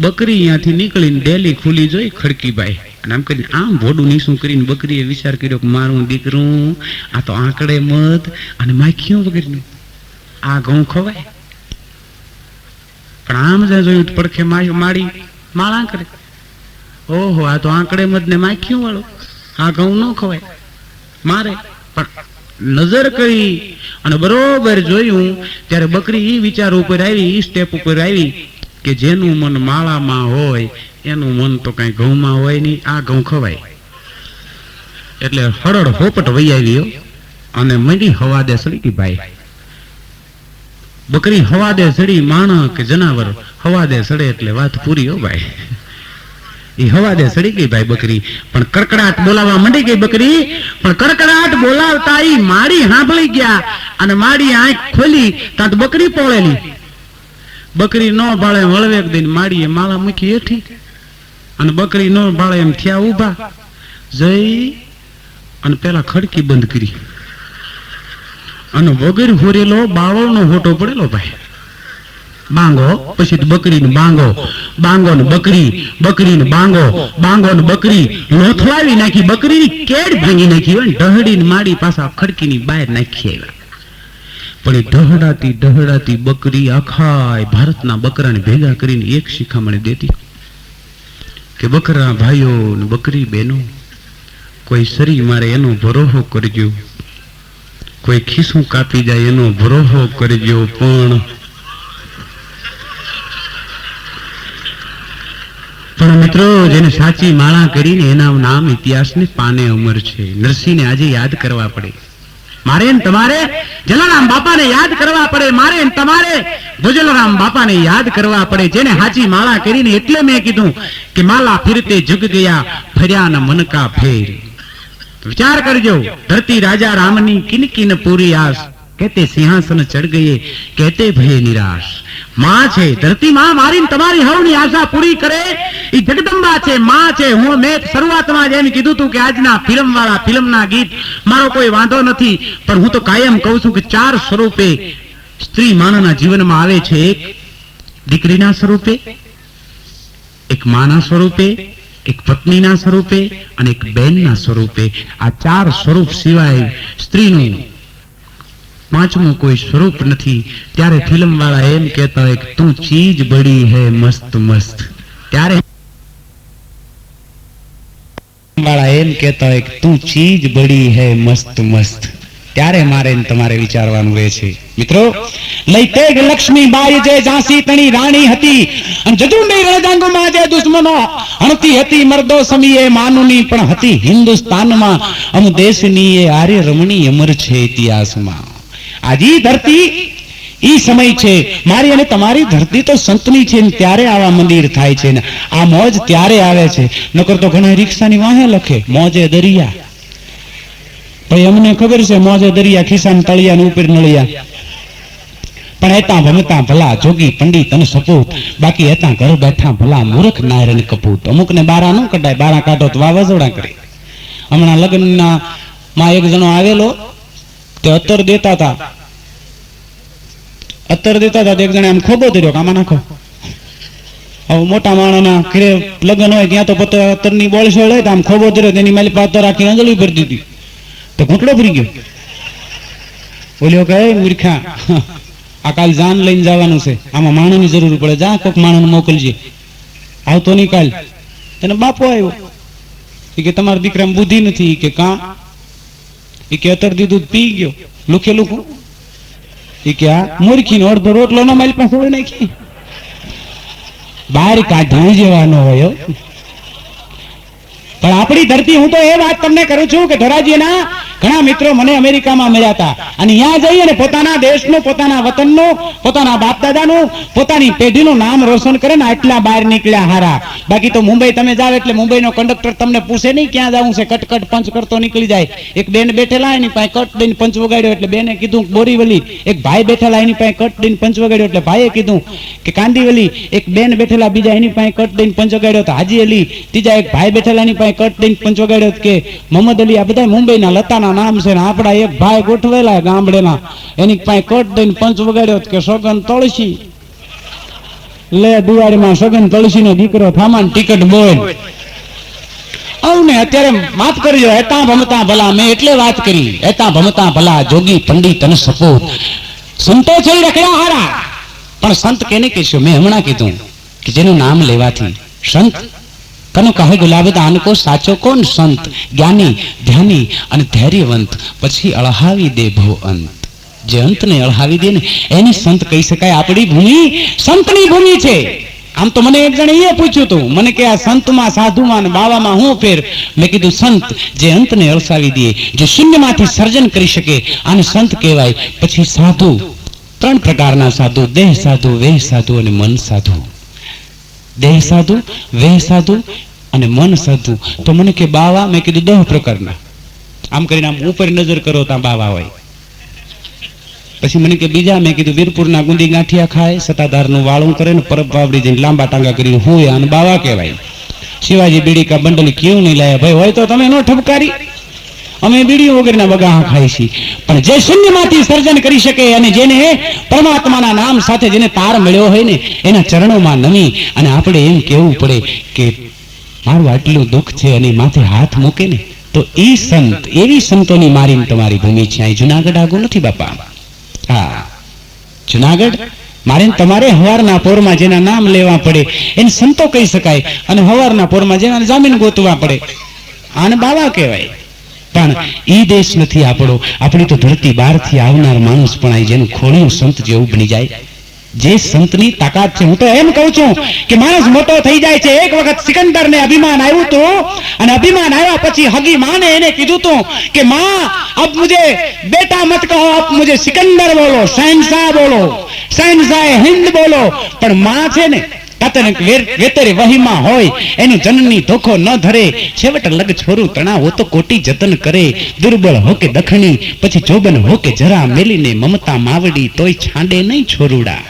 બકરી અહીંયાથી નીકળીને ડેલી ખુલી જોઈ ખડકીભાઈ. અને આમ કરીને આમ ભોડું નીસું કરીને બકરીએ વિચાર કર્યો કે મારું દીકરું આ તો આંકડે મધ અને માખીઓ વગેરેનું આ ઘઉં ખવાય. પણ આમ જ જોયું પડખે માળી માળા કરે, ઓહો આ તો આંકડે મધ ને માખીઓ વાળું, આ ઘઉં ન ખવાય મારે. પણ નજર કરી અને બરોબર જોયું ત્યારે બકરી ઈ વિચાર ઉપર આવી, ઈ સ્ટેપ ઉપર આવી કે જેનું મન માળામાં હોય એનું મન તો કઈ ઘઉંમાં હોય નહીં, આ ઘઉં ખવાય. એટલે હળડ હોપટ વહી આવી અને મંડી હવાદે સડી ભાઈ. બકરી હવાદે સડી, માણસ કે જનાવર હવાદે સડે એટલે વાત પૂરી હો ભાઈ. એ હવાદે સડી ગઈ ભાઈ બકરી. પણ કડકડાટ બોલાવવા માંડી ગઈ બકરી. પણ કડકડાટ બોલાવતા ઈ માડી સાંભળી ગયા અને માડી આંખ ખોલી ત્યાં તો બકરી પોળેલી. બકરી નો ભાળે વળવેક દઈને માડીએ માળા મૂકી હેઠી અને બકરી નો ભાળે એમ થયા ઉભા જઈ અને પેલા ખડકી બંધ કરી અને વગર હોરેલો બાવળનો હોટો પડેલો ભાઈ. બાંગો પછી બકરીને બાંગો, બાંગો ને બકરી, બકરી ને બાંગો, બાંગો ને બકરી લોથલાવી નાખી. બકરીની કેડ ભાંગી નાખી હોય ને ઢહડીને માડી પાછા ખડકીની બહાર નાખી આવ્યા. પણ એ ડહડાતી ડહડાતી બકરી આખા ભારતના બકરાને ભેગા કરીને એક શિખામણી દેતી કે બકરા ભાઈઓ ને બકરી બહેનો, કોઈ શરી મારે એનો ભરોહો કરજો, કોઈ ખિસ્સું કાપી જાય એનો ભરોહો કરજો, પણ મિત્રો જેને સાચી માળા કરીને એના નામ ઇતિહાસને પાને અમર છે. નરસિંહને આજે યાદ કરવા પડે, મારે ને તમારે જલારામ બાપાને યાદ કરવા પડે, મારે ને તમારે ભોજલરામ બાપાને યાદ કરવા પડે, જેને સાચી માળા કરીને. એટલે મેં કીધું કે માલા ફિરતે જગ ગયા ફર્યા ન મન કા ફેર. વિચાર કરજો, ધરતી રાજા રામની કિન કિન પૂરી આસ, કહેતે સિંહાસન ચઢ ગયે કહેતે ભય નિરાશ. માં છે ધરતી, માં મારી તમારી હવની આશા પૂરી કરે એ જગદંબા છે, માં છે. હું મેં શરૂઆતમાં જેમ કીધું હતું કે આજના ફિલ્મના ગીત મારો કોઈ વાંધો નથી, પણ હું તો કાયમ કહું છું કે 4 સ્વરૂપે સ્ત્રી માનવના જીવનમાં આવે છે. એક દીકરીના સ્વરૂપે, એક માના સ્વરૂપે, એક પત્નીના સ્વરૂપે અને એક બહેનના સ્વરૂપે. આ 4 સ્વરૂપ સિવાય સ્ત્રીનું 5મું કોઈ સ્વરૂપ નથી. ત્યારે ફિલ્મ વાળા એમ કહેતા હોય કે તું ચીજ બડી હૈ મસ્ત મસ્ત. ત્યારે વાળા એમ કહેતા હોય કે તું ચીજ બડી હૈ મસ્ત મસ્ત. ત્યારે મારે તમારે વિચારવાનું રહે છે મિત્રો. લઈ તેગ લક્ષ્મી બાઈ જે ઝાંસી તણી રાણી હતી, અને જદુંડી રણજંગમાં જે દુશ્મનો હણતી હતી, મર્દો સમીએ માનુની પણ હતી હિન્દુસ્તાનમાં, અમ દેશની એ આર્ય રમણી અમર છે ઇતિહાસમાં. આજી ધરતી ઈ સમય છે, મારી અને તમારી ધરતી તો સંતની છે, ત્યારે આવા મંદિર થાય છે ને આ મોજ ત્યારે આવે છે. નકર તો ઘણા રિક્ષાની વાહે લખે મોજે દરિયા. ભાઈ અમને ખબર છે મોજે દરિયા, ખિસ્સાન તળિયા ને ઉપર નળિયા, પણ એતા ભમતા ભલા જોગી પંડિત અને સપૂત, બાકી એતા ઘર બેઠા ભલા મૂર્ખ નાયર અને કપૂત. અમુક ને બારા ન કઢાય, બારા કાઢો તો વાવાઝોડા કરે. હમણાં લગ્નના માં એક જણો આવેલો, તે અત્તર દેતા હતા, એક જણે આમ ખોબો ધર્યો કે આમાં નાખો. હવે મોટા માણસના ઘરે લગ્ન હોય ત્યાં તો પતો અત્તરની બોળશોળ હોય તો આમ ખોબો ધર્યો, તેની માલી પાતો રાખી અંજળી ભરી દીધી, તો ઘૂંટડો ભરી ગયો. બોલ્યો કે મૂર્ખા, આ કાલ જાન લઈને જવાનું છે, આમાં માણસની જરૂર પડે, જા કોઈક માણસ મોકલજે. આવતો નહીં કાલ. તેને બાપો આવ્યો કે તમારા દીકરામાં બુદ્ધિ નથી કે કાં, એ કે અત્તર દીધું પી ગયો, લુખેલું એ કે આ મૂર્ખીનો અડધો રોટલો નો મારી પાસે છોડી નાખી, બહાર કાઢવા જેવાનો હોય. પણ આપણી ધરતી, હું તો એ વાત તમને કરું છું કે ધોરાજીના ઘણા મિત્રો મને અમેરિકામાં મળ્યા હતા, અને ત્યાં જઈ અને પોતાના દેશનું, પોતાના વતનનું, પોતાના બાપ દાદાનું, પોતાની પેઢીનું નામ રોશન કરે ને આટલા બહાર નીકળ્યા હારા. બાકી તો મુંબઈ તમે જાવ એટલે મુંબઈનો કંડક્ટર તમને પૂછે નહીં ક્યાં જવું છે, કટકટ પંચ કરતો નીકળી જાય. એક બેન બેઠેલા એની પાસે કટ દઈને પંચ વગાડ્યો એટલે બેને કીધું બોરીવલી. એક ભાઈ બેઠેલા એની પાસે કટ દઈને પંચ વગાડ્યો એટલે ભાઈએ કીધું કે કાંદીવલી. એક બેન બેઠેલા બીજા એની પાસે કટ દઈને પંચ વગાડ્યો તો હાજી અલી. ત્રીજા એક ભાઈ બેઠેલા એની પાસે કટ દઈને પંચ વગાડ્યો કે મોહમ્મદ અલી. આ બધા મુંબઈના લતાના નામ છે ને આપડા એક ભાઈ ગોઠવેલા ગામડેના એની પાસે કટ દઈને પંચ વગાડ્યો કે સગન તળસી લે દિવાળીમાં સગન તળસી નો દીકરો થામાન ટિકટ બોલ. આવું ને અત્યારે માફ કરજો, એતા ભમતા ભલા, મેં એટલે વાત કરી, એતા ભમતા ભલા જોગી પંડિત અને સપૂત. સંતો છે રખડ્યા હારા, પણ સંત કેને કહેશો? મેં હમણાં કીધું કે જેનું નામ લેવાથી સંત કનો કહે ગુલાબદાન કો સાચો કોણ સંત, જ્ઞાની ધ્યાની અને ધૈર્યવંત, પછી અળહાવી દે ભવ અંત. જે અંતને અળહાવી દે ને એને સંત કહી શકાય. આપણી ભૂમિ સંતની ભૂમિ છે. આમ તો મને એક જણે એ પૂછ્યું હતું, મને કે આ સંતમાં, સાધુમાં ને બાવામાં હું ફેર? મેં કીધું સંત જે અંતને અળસાવી દે, જે શૂન્યમાંથી સર્જન કરી શકે, આને સંત કહેવાય. પછી સાધુ, 3 પ્રકારના સાધુ: દેહ સાધુ, વેહ સાધુ અને મન સાધુ. દેહ સાધુ, વેહ સાધુ અને મન સાધુ. તો મને કે બાવા? મેં કીધું 10 પ્રકારના. આમ કરીને આમ ઉપર નજર કરો ત્યાં બાવા હોય. પછી મને કે બીજા? મેં કીધું વીરપુરના ગુંદી ગાંઠિયા ખાય, સતાધારનું વાળું કરે ને પરબ વાવડી જઈને લાંબા ટાંગા કરીને હોય, અને બાવા કહેવાય. શિવાજી બીડી કા બંડલ ક્યું નહીં લાયા? ભાઈ હોય તો તમે નો ઠપકારી, અમે બીડી વગરના બગાહા ખાઈ છીએ. પણ જે શૂન્યમાંથી સર્જન કરી શકે અને જેને પરમાત્માના નામ સાથે જેને તાર મળ્યો હોય ને, એના ચરણોમાં નમી અને આપણે એમ કહેવું પડે કે મારું આટલું દુઃખ છે, અને માથે હાથ મૂકે ને તો એ સંત, એવી સંતોની મારી તમારી ભૂમિ છે. અહીં જુનાગઢ આગું નથી બાપા. હા, જુનાગઢ મારે ને તમારે હવારના પોરમાં જેના નામ લેવા પડે એને સંતો કહી શકાય, અને હવારના પોરમાં જેના જામીન ગોતવા પડે આને બાવા કહેવાય. પણ ઈ દેશ નથી આપણો. આપણી તો ધરતી બહારથી આવનાર માણસ પણ આ જેનું ખોળિયું સંત જેવું બની જાય, જે સંતની તાકાત છે. હું તો એમ કહું છું કે માણસ મોટો થઈ જાય છે. એક વખત સિકંદર ને અભિમાન આવ્યું હતું, અને અભિમાન આવ્યા પછી હગી માને એને કીધું હતું કે માં અબ મુझे बेटा मत कहो, अब मुझे सिकंदर बोलो, शहनशाह बोलो, शहनशाह हिंद बोलो. પણ માં છે ને વેતરે વહીમાં હોય એની જનની ધોખો ન ધરે. છેવટ લગ છોરું તણાવો તો કોટી જતન કરે. દુર્બળ હો કે દખણી પછી જોબન હો કે જરા મેલીને મમતા માવડી તોય છાંડે નહીં છોરુડા.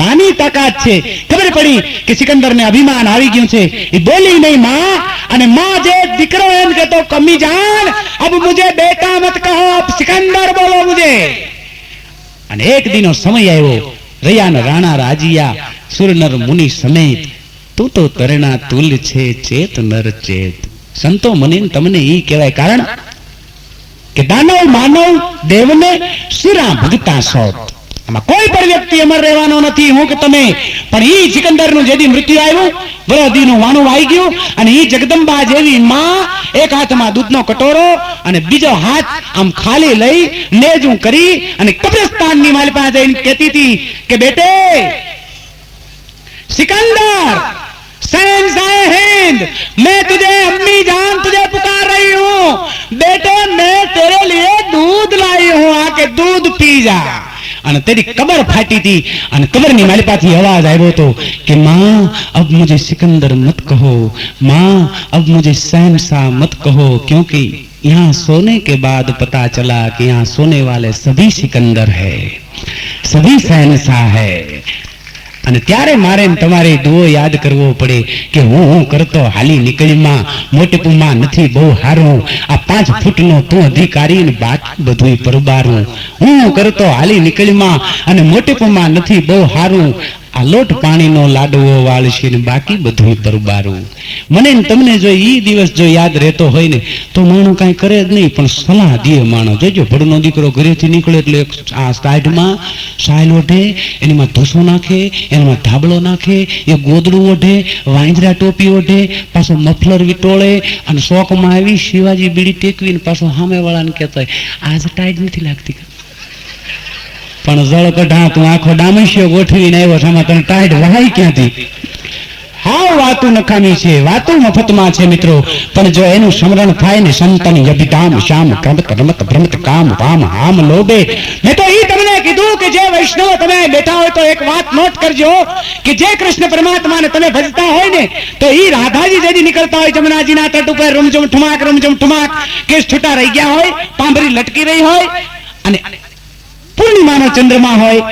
માની તાકાત છે. ખબર પડી કે સિકંદર ને અભિમાન આવી ગયું છે, એ બોલી નહીં માં. અને માં જે દીકરો એમ કહેતો કમી જાન અબ મુझे बेटा मत कहो, अब सिकंदर बोलो मुझे. અને એક દિનો સમય આવ્યો, રૈયાન રાણા રાજીયા સુરનર મુનિ સમેત, તું તો તરણા તુલ છે ચેત નર ચેત. સંતો મને તમને ઈ કહેવાય, કારણ કે દાનવ માનવ દેવને શિરા ભગતા સોત. આમાં કોઈ પણ વ્યક્તિ અમર રહેવાનો નથી, હું કે તમે. પણ ઈ સિકંદર નું જેથી મૃત્યુ આવ્યું, બરોદી નું વાણું આવી ગયું, અને ઈ જગદંબા જેવી માં એક હાથમાં દૂધનો કટોરો અને બીજો હાથ આમ ખાલી લઈ નેજું કરી અને કબ્રસ્તાન ની માલી પાસે જઈને કહેતી હતી કે બેટે सिकंदर, शहनशाह हिंद, मैं तुझे अम्मी जान तुझे पुकार रही हूँ. बेटे मैं तेरे लिए दूध लाई हूँ, आके दूध पी जा. અને તેરી કબર ફાટી હતી, અને કબરની માલિપાથી અવાજ આવ્યો હતો કે माँ अब मुझे सिकंदर मत कहो, माँ अब मुझे शहनशाह मत कहो, क्योंकि यहाँ सोने के बाद पता चला कि यहाँ सोने वाले सभी सिकंदर है, सभी शहनशाह है. અને ત્યારે મારે તમારે દુઓ યાદ કરવો પડે કે હું કરતો હાલી નીકળીમાં મોટપુમાં નથી બહુ હારું. આ 5 ફૂટનો તું અધિકારી ને બાકી બધું પરબારું. હું કરતો હાલી નીકળીમાં અને મોટપુમાં નથી બહુ હારું. આ લોટ પાણીનો લાડવો વાળશે ને બાકી બધું પરબારું. મને તમને જો ઈ દિવસ જો યાદ રહેતો હોય ને તો માણો કાંઈ કરે જ નહીં, પણ સલાહ દે માણો. જોજો ભડનો દીકરો ઘરેથી નીકળે એટલે આ સાઈડમાં સાયલ ઓઢે, એનીમાં ધૂસો નાખે, એનામાં ધાબળો નાખે, એ ગોદડું ઓઢે, વાંદરા ટોપી ઓઢે, પાછો મફલર વિટોળે, અને શોખમાં આવી શિવાજી બીડી ટેકવીને પાછો સામેવાળાને કહેતો હોય આજ ટાઈટ નથી લાગતી. પણ જળ કઢા તું આખો ડામસ્યો ગોઠવીને આવ્યો, સામે તને ટાઈટ વહાઈ ક્યાંથી? હા, વાતું નકામી છે, વાતું મફતમાં છે મિત્રો. પણ જો એનું સ્મરણ થાય ને સંતની અભિધામ શ્યામ ક્રમત રમત ભ્રમત કામ વામ હામ લોભે. મેં તો ઈ તમને કીધું કે જે વૈષ્ણવ તમે બેઠા હોય તો એક વાત નોટ કરજો કે જે કૃષ્ણ પરમાત્માને તમે ભજતા હોય ને તો ઈ રાધાજી જેથી નીકળતા હોય જમનાજીના તટ ઉપર રૂમઝુમ ઠુમાક કેસ છૂટા રહી ગયા હોય, પાંભરી લટકી રહી હોય, અને પૂર્ણિમાનો ચંદ્રમા હોય,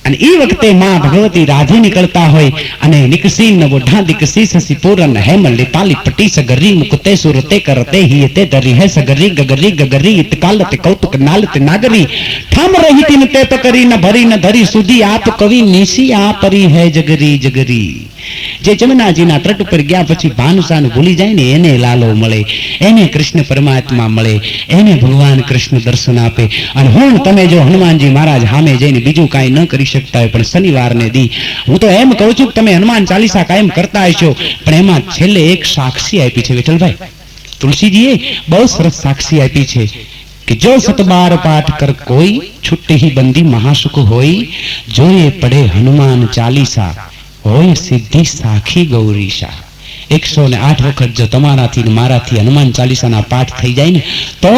અને એ વખતે માં ભગવતી રાધે નીકળતા હોય, અને નિકસી નવોઢા દિકસી સસી પૂરન હેમલ લીપાલી પટી સગરી મુકતે સુરતે કરતે હી તે ધરી હે સગરી ગગરી ગગરી ઇતકાલત કૌતુક નાલત નાગરી ઠામ રહીતી ન તે પકરી ન ભરી ન ધરી સુધી આપ કવિ નિશી આ પરી હે જગરી જગરી. જે જમનાજીના તટ ઉપર ગયા પછી ભાનુશાને ભૂલી જાય ને એને લાલો મળે, એને કૃષ્ણ પરમાત્મા મળે, એને ભગવાન કૃષ્ણ દર્શન આપે. અને હું તમે જો હનુમાનજી મહારાજ સામે જઈને બીજું કાંઈ ન કરી શકતા હોય, પણ શનિવારને દી હું તો એમ કહું છું કે તમે હનુમાન ચાલીસા કાયમ કરતા હશો, પણ એમાં છેલ્લે એક સાક્ષી આપી છે વિઠ્ઠલભાઈ. તુલસીજીએ બહુ સરસ સાક્ષી આપી છે કે જો 7 પાઠ કર કોઈ છુટ્ટી બંદી મહાસુખ હોય, જોઈએ પડે હનુમાન ચાલીસા હોય સિદ્ધિ સાખી ગૌરીશા. 108 વખત જો તમારાથી મારાથી હનુમાન ચાલીસાના પાઠ થઈ જાય ને તો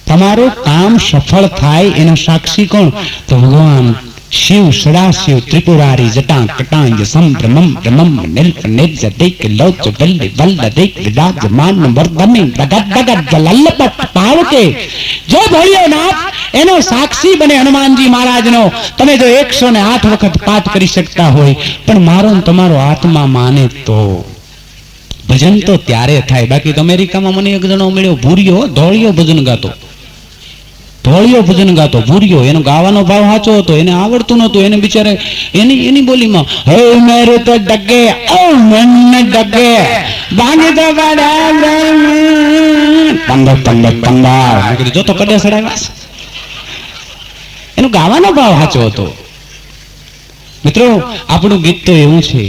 તમારું કામ સફળ થાય. એનો સાક્ષી કોણ? તો ભગવાન શિવ સદાશિવ ત્રિપુરારી જટા કટાંગ સંભ્રમમ બ્રહ્મમ નિલ્પ નિજ દિક લોચ વલ્લી વલ્લ દિક વિરાજમાન વર્ધમી દગત દગત જલલ્લપત પાવકે. જો ભોળિયોનાથ એનો સાક્ષી બને હનુમાનજી મહારાજનો. તમે જો 108 વખત પાઠ કરી શકતા હોય, પણ મારો તમારો આત્મા માને તો ભજન તો ત્યારે થાય. બાકી તો અમેરિકામાં મને એક જણો મળ્યો ભૂરિયો ધોળિયો ભજન ગાતો, ધોળિયો ભજન ગાતો ભૂરિયો. એનો ગાવાનો ભાવ સાચો હતો, એને આવડતું નહોતું. એને બિચારે એની બોલીમાં હે મેરે તો ડગે ઓ મન ડગે બાંધી તો પંદર જો તો કડે સડાવ્યા. એનો ગાવાનો ભાવ સાચો હતો. મિત્રો, આપણું ગીત તો એવું છે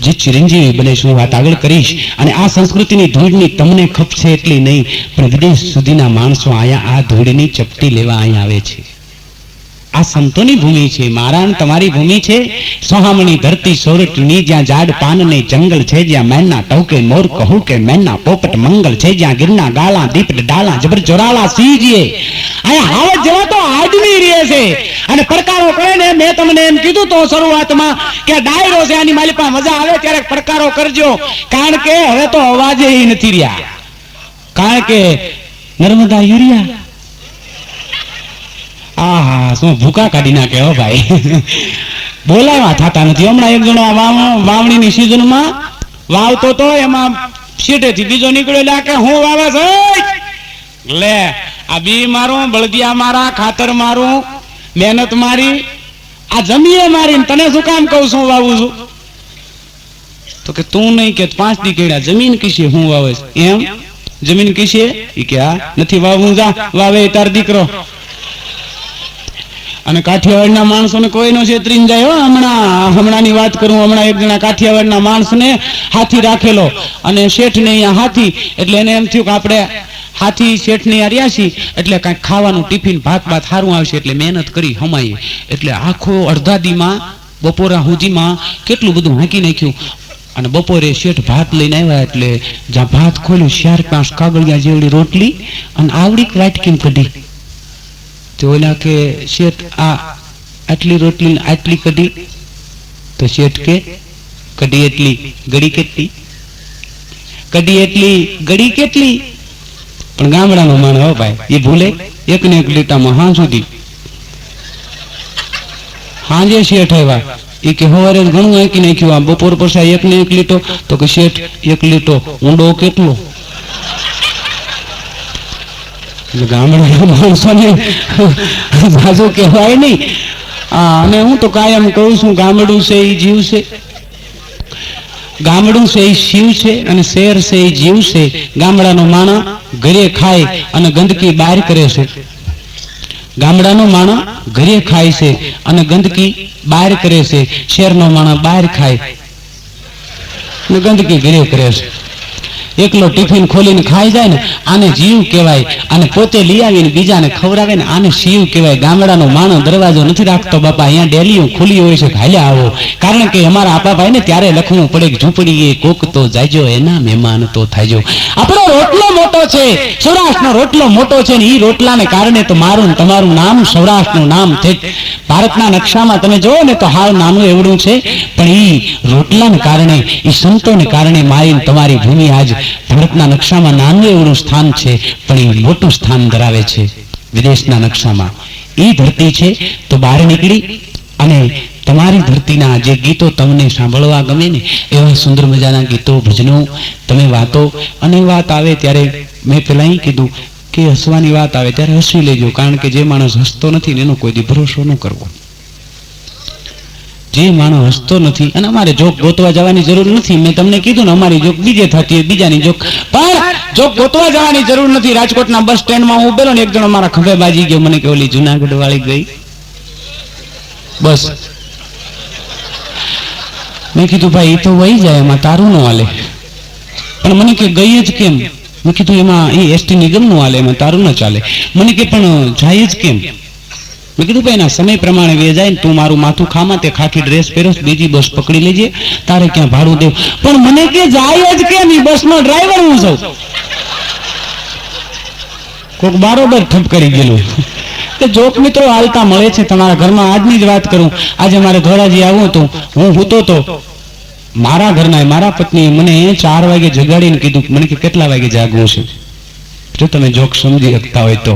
જે ચિરંજીવી બને છે. હું વાત આગળ કરીશ. અને આ સંસ્કૃતિની ધૂળની તમને ખપશે એટલી નહીં, પણ વિદેશ સુધીના માણસો અહીંયા આ ધૂળની ચપટી લેવા અહીંયા આવે છે. આ સંતોની ભૂમિ છે, મારા અને તમારી ભૂમિ છે. સોહામણી ધરતી સોરઠની, જ્યાં ઝાડ પાન ને જંગલ છે, જ્યાં મેના ટવકે મોર કહું કે મેના પોપટ મંગલ છે, જ્યાં ગિરના ગાળા દીપ ડાળા જબર જોરાળા સીજીએ. અહીંયા હાવજ જેવા તો આદમી રહે છે અને પડકારો કરે ને. મેં તમને એમ કીધું તો શરૂઆતમાં કે ડાયરો છે, આની માલી પાસે મજા આવે ત્યારે પડકારો કરજો, કારણ કે હવે તો અવાજે નથી રહ્યા. કારણ કે નર્મદા યુરિયા આહા શું ભૂકા કાઢી નાખે હો ભાઈ. બોલાવા થતા નથી. હમણાં એક જણો વાવણીની સિઝનમાં વાવતો તો એમાં શેઠેથી બીજો નીકળ્યો કે હું વાવે છે લે, આ બી મારું, બળદિયા મારા, ખાતર મારું, મહેનત મારી, આ જમીએ મારી, તને શું કામ કહું છું વાવું છું? તો કે તું નહીં કે 5 દી કેડા જમીન કીશે હું વાવે એમ જમીન કીશે ઈ કે આ નથી વાવવું, જા વાવે તાર દીકરો. અને કાઠિયાવાડના માણસોને કોઈનો છેતરીને જાય હો. હમણાંની વાત કરું, હમણાં એક જણા કાઠિયાવાડના માણસને હાથી રાખેલો અને શેઠને અહીંયા હાથી, એટલે એને એમ થયું કે આપણે હાથી શેઠને રહ્યા છીએ એટલે કાંઈક ખાવાનું ટિફિન ભાત સારું આવશે, એટલે મહેનત કરી હમાઈએ. એટલે આખો અડધા દીમાં બપોરા સુધીમાં કેટલું બધું હાંકી નાખ્યું. અને બપોરે શેઠ ભાત લઈને આવ્યા એટલે જ્યાં ભાત ખોલ્યું 4-5 કાગળિયા જેવડી રોટલી અને આવડી વાટકી કઢી. તો ઓલા કે શેઠ આ આટલી રોટલી આટલી કઢી? તો શેઠ કે કઢી એટલી, ગળી કેટલી? કઢી એટલી, ગળી કેટલી? પણ ગામડાનો માણસ હો ભાઈ, એ ભૂલે એક ને એક લીટામાં હા સુધી. હાજે શેઠ આવ્યા એ કે સવારે ઘણું આંકી નાખ્યું, આ બપોર પછી એક ને એક લીટો. તો કે શેઠ 1 લીટો ઊંડો કેટલો? ગામડાના માણસોને બાજુ કહેવાય નહીં. અને હું તો કાયમ કહું છું, ગામડું છે એ જીવ છે, ગામડું છે એ શિવ છે અને શહેર છે એ જીવ છે. ગામડાનો માણસ ઘરે ખાય અને ગંદકી બહાર કરે છે. ગામડાનો માણસ ઘરે ખાય છે અને ગંદકી બહાર કરે છે. શહેરનો માણસ બહાર ખાય અને ગંદકી ઘરે કરે છે. એકલો ટિફિન ખોલીને ખાઈ જાય ને આને જીવ કહેવાય, અને પોતે લઈ આવીને બીજાને ખવડાવે ને આને શિવ કહેવાય. ગામડાનો માણસ દરવાજો નથી રાખતો બાપા, અહીંયા ડેલીઓ ખુલ્લી હોય છે, હાલ્યા આવો. કારણ કે અમારા આપા ભાઈ ને ત્યારે લખવું પડે કે ઝૂંપડીએ કોક તો જાજો, એના મહેમાન તો થાજો. આપણો રોટલો મોટો છે, સૌરાષ્ટ્રનો રોટલો મોટો છે ને એ રોટલાને કારણે તો મારું તમારું નામ સૌરાષ્ટ્રનું નામ છે. ભારતના નકશામાં તમે જોવો ને તો હાવ નાનું એવડું છે, પણ એ રોટલાને કારણે, એ સંતોને કારણે મારી તમારી ભૂમિ આજ ભારતના નકશામાં નાનું એવડું સ્થાન છે, પણ એ મોટું સ્થાન ધરાવે છે વિદેશના નકશામાં. એ ધરતી છે તો બહાર નીકળી અને તમારી ધરતીના જે ગીતો તમને સાંભળવા ગમે ને એવા સુંદર મજાના ગીતો, ભજનો તમે વાતો. અને વાત આવે ત્યારે મેં પેલા કીધું કે હસવાની વાત આવે ત્યારે હસી લેજો, કારણ કે જે માણસ હસતો નથી ને એનો કોઈ દી ભરોસો ન કરવો. જે માણસ હસતો નથી, અને અમારે જોક ગોતવા જવાની જરૂર નથી. મેં તમને કીધું ને અમારી જોક બીજે થતી હોય, બીજાની જોક, પણ જોક ગોતવા જવાની જરૂર નથી. રાજકોટના બસ સ્ટેન્ડમાં હું ઉભેલો ને એક જણો મારા ખભે બાજી ગયો, મને કે ઓલી જુનાગઢ વાળી ગઈ બસ. મેં કીધું ભાઈ એ તો વહી જાય, એમાં તારું ન હાલે. પણ મને કે ગઈ જ કેમ? મેં કીધું એમાં એ એસટી નિગમ નું હાલે, એમાં તારું ન ચાલે. મને કે પણ જાય જ કેમ? મેં કીધું ભાઈ એના સમય પ્રમાણે વે જાય ને, તું મારું માથું ખામાં તે ખાખી ડ્રેસ પહેરો, બીજી બસ પકડી લેજે, તારે ક્યાં ભાડું દેવું. પણ મને કે જાય જ કેમ? એ બસનો ડ્રાઈવર હું છું. કોક બારોબર ઠપ કરી ગયેલું. જોક મિત્રો હાલતા મળે છે તમારા ઘરમાં. આજની જ વાત કરું, આજે મારે ધોરાજી આવું હતું, હું સૂતો તો મારા ઘરના મારા પત્નીએ મને 4 વાગે જગાડીને કીધું, મને કે કેટલા વાગે જાગવું છે? જો તમે જોક સમજી શકતા હોય તો.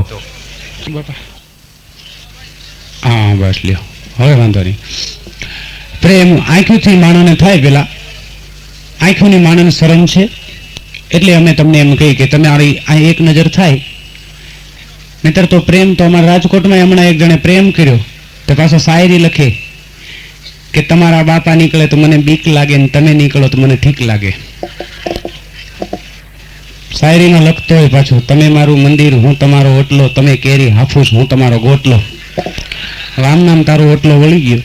હા બસ લ્યો, હવે વાંધો નહીં. પ્રેમ આંખોથી માણસને થાય, પેલા આંખોની માણસને શરમ છે, એટલે અમે તમને એમ કહી કે તમે આ એક નજર થાય. નહીતર તો પ્રેમ તો અમારા રાજકોટમાં હમણાં એક જણે પ્રેમ કર્યો તો પાછો શાયરી લખે કે તમારા બાપા નીકળે તો મને બીક લાગે ને તમે નીકળો તો મને ઠીક લાગે. શાયરીનો લખતો હોય પાછું, તમે મારું મંદિર હું તમારો ઓટલો, તમે કેરી હાફૂસ હું તમારો ગોટલો. રામ નામ તારો ઓટલો વળી ગયો.